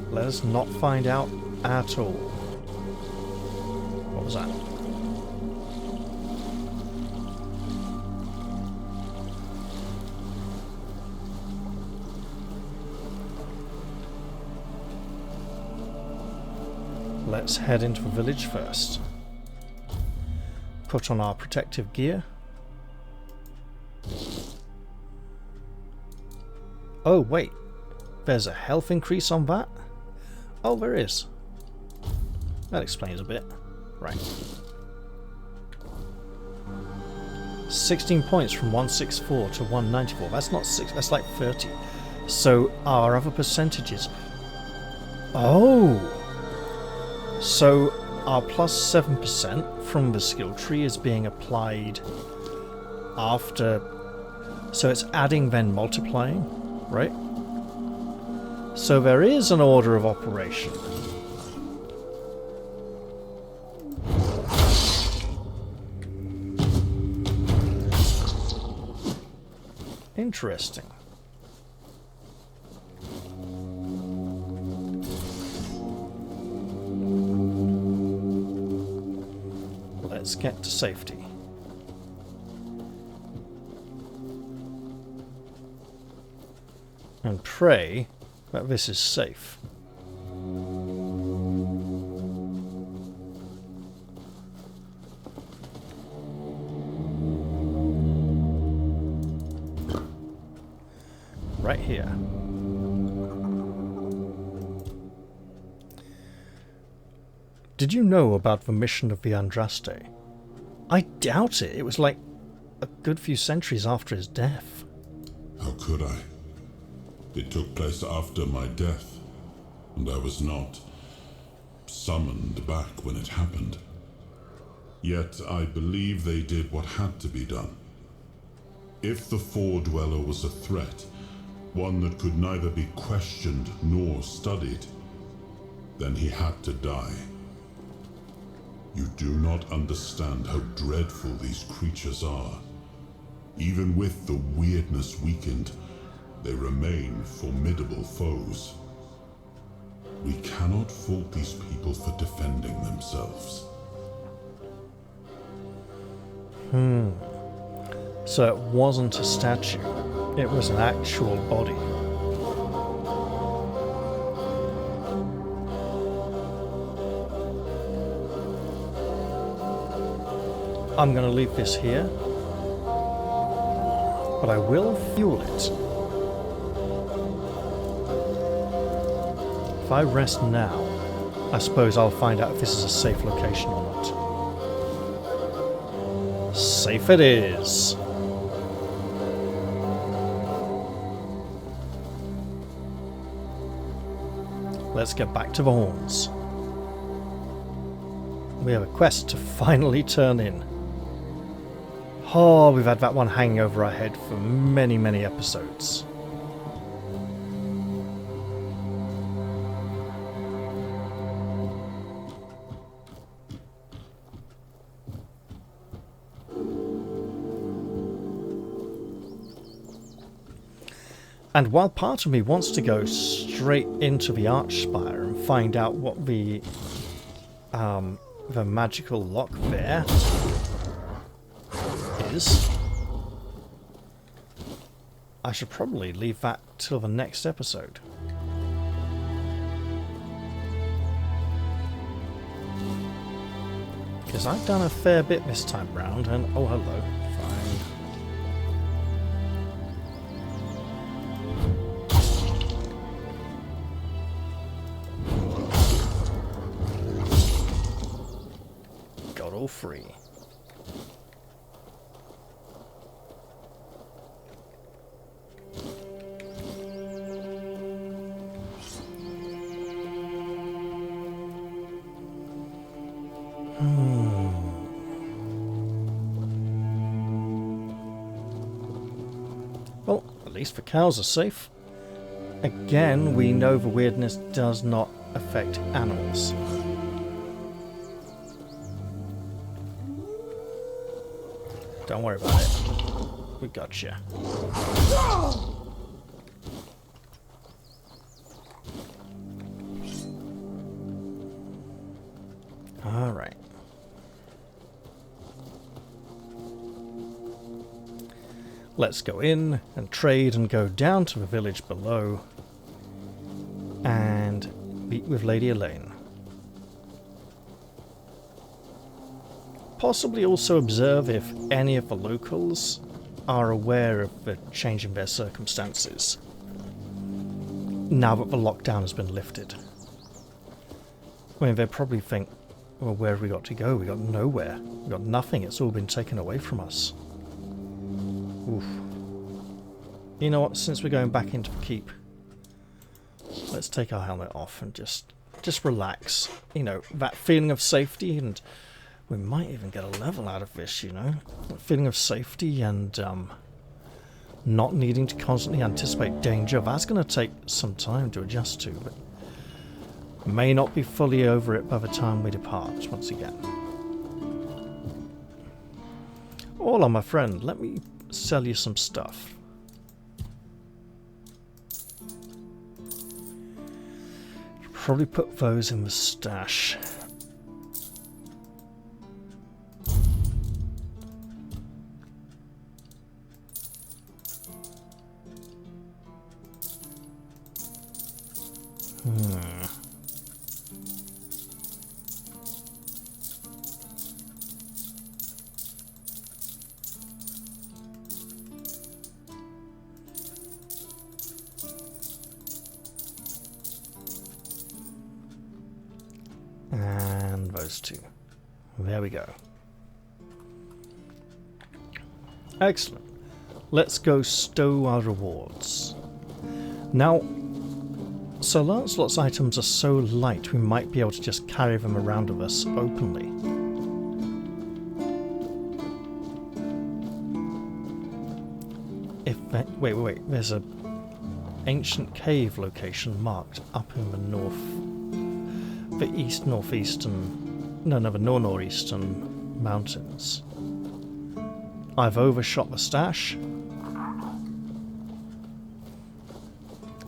A: Let us not find out at all. What was that? Let's head into the village first. Put on our protective gear. Oh, wait. There's a health increase on that? Oh, there is. That explains a bit. Right. 16 points from 164 to 194. That's not 6, that's like 30. So our other percentages... Oh! So our plus 7% from the skill tree is being applied after... So it's adding then multiplying, right? So there is an order of operation. Interesting. Let's get to safety. And pray that this is safe. Right here. Did you know about the mission of the Andraste? I doubt it. It was like a good few centuries after his death.
D: How could I? It took place after my death, and I was not summoned back when it happened. Yet I believe they did what had to be done. If the Four-Dweller was a threat, one that could neither be questioned nor studied, then he had to die. You do not understand how dreadful these creatures are. Even with the weirdness weakened, they remain formidable foes. We cannot fault these people for defending themselves.
A: So it wasn't a statue, it was an actual body. I'm going to leave this here, but I will fuel it. If I rest now, I suppose I'll find out if this is a safe location or not. Safe it is. let's get back to the horns. We have a quest to finally turn in. Oh, we've had that one hanging over our head for many, many episodes. And while part of me wants to go straight into the Archspire and find out what the magical lock there is, I should probably leave that till the next episode. Because I've done a fair bit this time round, and oh hello, fine. Got all three. Well, at least the cows are safe. Again, we know the weirdness does not affect animals. Don't worry about it. We got you. All right. Let's go in and trade and go down to the village below and meet with Lady Elaine. Possibly also observe if any of the locals are aware of the change in their circumstances now that the lockdown has been lifted. I mean, they probably think, well, where have we got to go? We got nowhere. We got nothing. It's all been taken away from us. Oof. You know what? Since we're going back into the keep, let's take our helmet off and just relax. You know, that feeling of safety, and we might even get a level out of this, you know? That feeling of safety and not needing to constantly anticipate danger. That's going to take some time to adjust to, but may not be fully over it by the time we depart once again. Hola, my friend. Let me sell you some stuff. Probably put those in the stash. And those two. There we go. Excellent. Let's go stow our rewards. Now, Sir Lancelot's items are so light we might be able to just carry them around with us openly. Wait, there's a ancient cave location marked up in the the northeastern mountains. I've overshot the stash.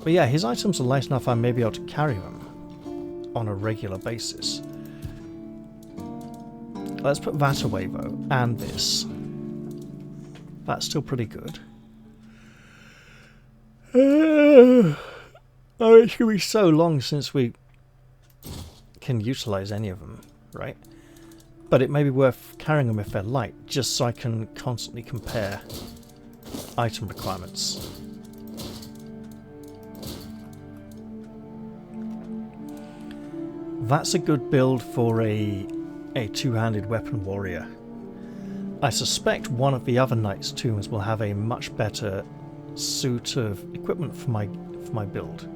A: But yeah, his items are light enough I may be able to carry them on a regular basis. Let's put that away though, and this. That's still pretty good. Oh, it's going to be so long since we can utilize any of them, right? But it may be worth carrying them if they're light, just so I can constantly compare item requirements. That's a good build for a two-handed weapon warrior. I suspect one of the other Knight's Tombs will have a much better suit of equipment for my build.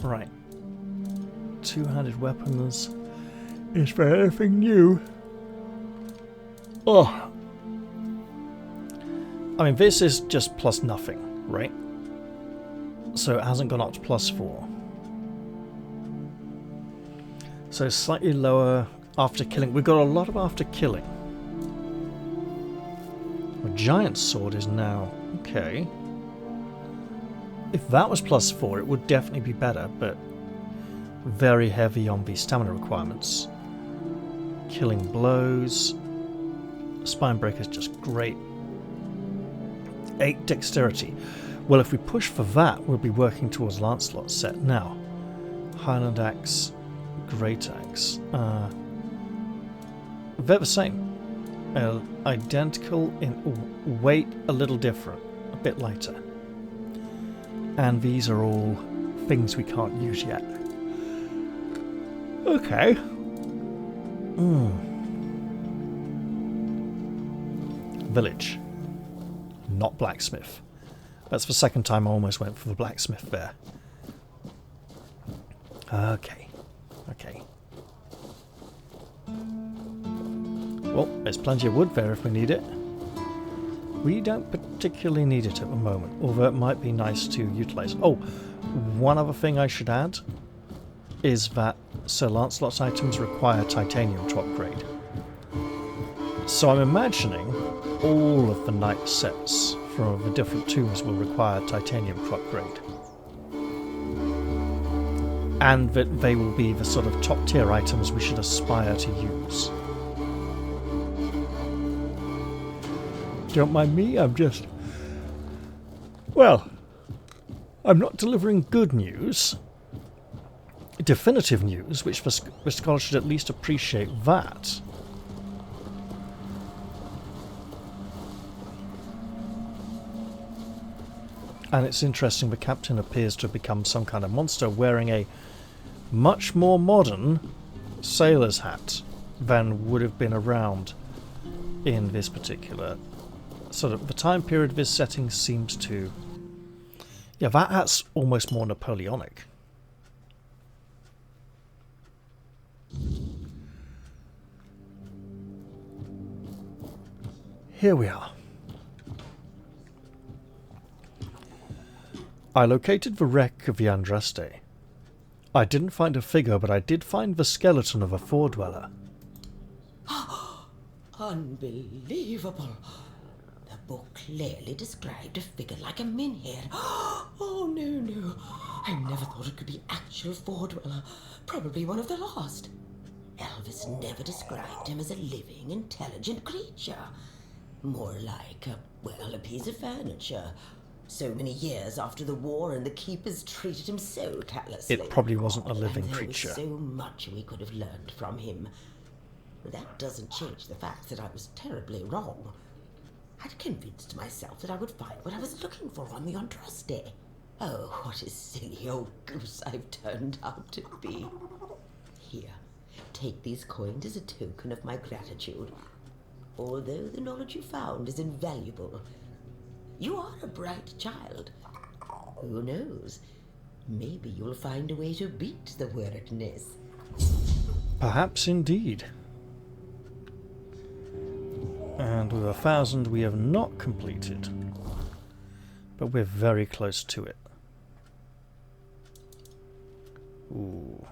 A: Right. Two-handed weapons. Is there anything new? Oh. I mean, this is just plus nothing, right? So it hasn't gone up to +4. So slightly lower after killing. We've got a lot of after killing. A giant sword is now... Okay. If that was +4, it would definitely be better, but very heavy on the stamina requirements. Killing blows. Spine breaker is just great. 8 dexterity. Well, if we push for that, we'll be working towards Lancelot's set now. Highland axe, great axe. They're the same. Identical in weight, a little different, a bit lighter. And these are all things we can't use yet. Okay. Village. Not blacksmith. That's the second time I almost went for the blacksmith there. Okay. Okay. Well, there's plenty of wood there if we need it. We don't particularly need it at the moment, although it might be nice to utilise. Oh, one other thing I should add is that Sir Lancelot's items require titanium to upgrade. So I'm imagining all of the knight sets from the different tombs will require titanium to upgrade. And that they will be the sort of top tier items we should aspire to use. Don't mind me, I'm just... Well, I'm not delivering good news. Definitive news, which the scholar should at least appreciate that. And it's interesting, the captain appears to have become some kind of monster wearing a much more modern sailor's hat than would have been around in this particular sort of... The time period of this setting seems to... Yeah, that hat's almost more Napoleonic. Here we are. I located the wreck of the Andraste. I didn't find a figure, but I did find the skeleton of a foredweller.
F: Unbelievable. The book clearly described a figure like a menhir. Oh, no. I never thought it could be actual foredweller. Probably one of the last. Elvis never described him as a living, intelligent creature. More like a piece of furniture. So many years after the war, and the keepers treated him so callously.
A: It probably wasn't a living creature.
F: There was so much we could have learned from him. That doesn't change the fact that I was terribly wrong. I'd convinced myself that I would find what I was looking for on the Andraste. Oh, what a silly old goose I've turned out to be. Here, take these coins as a token of my gratitude. Although the knowledge you found is invaluable, you are a bright child. Who knows? Maybe you'll find a way to beat the wyrdness.
A: Perhaps indeed. And with 1,000 we have not completed, but we're very close to it. Ooh.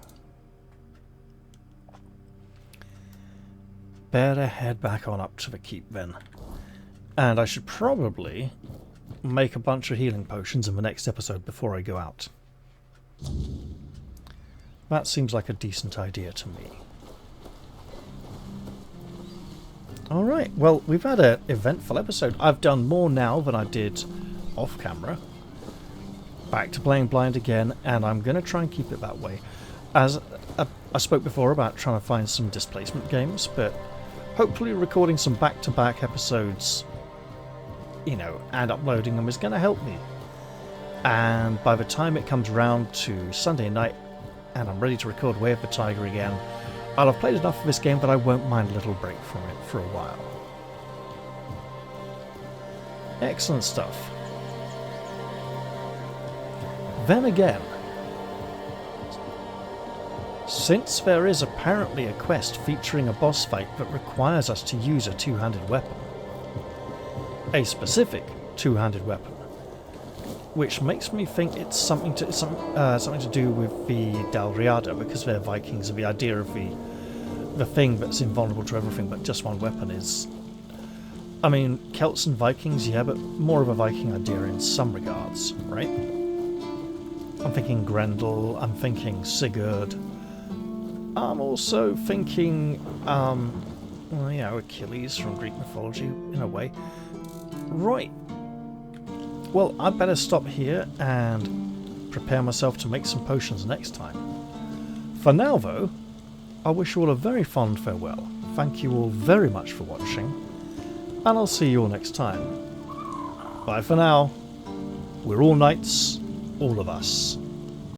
A: Better head back on up to the keep then. And I should probably make a bunch of healing potions in the next episode before I go out. That seems like a decent idea to me. Alright, well, we've had an eventful episode. I've done more now than I did off camera. Back to playing blind again, and I'm going to try and keep it that way. As I spoke before about trying to find some displacement games, but hopefully recording some back-to-back episodes, you know, and uploading them is going to help me. And by the time it comes round to Sunday night, and I'm ready to record Way of the Tiger again, I'll have played enough of this game that I won't mind a little break from it for a while. Excellent stuff. Then again, since there is apparently a quest featuring a boss fight that requires us to use a two-handed weapon, a specific two-handed weapon, which makes me think it's something to do with the Dalriada, because they're Vikings, and the idea of the thing that's invulnerable to everything but just one weapon is... I mean, Celts and Vikings, yeah, but more of a Viking idea in some regards, right? I'm thinking Grendel, I'm thinking Sigurd. I'm also thinking, well, you know, Achilles from Greek mythology, in a way. Right. Well, I better stop here and prepare myself to make some potions next time. For now, though, I wish you all a very fond farewell. Thank you all very much for watching, and I'll see you all next time. Bye for now. We're all knights, all of us.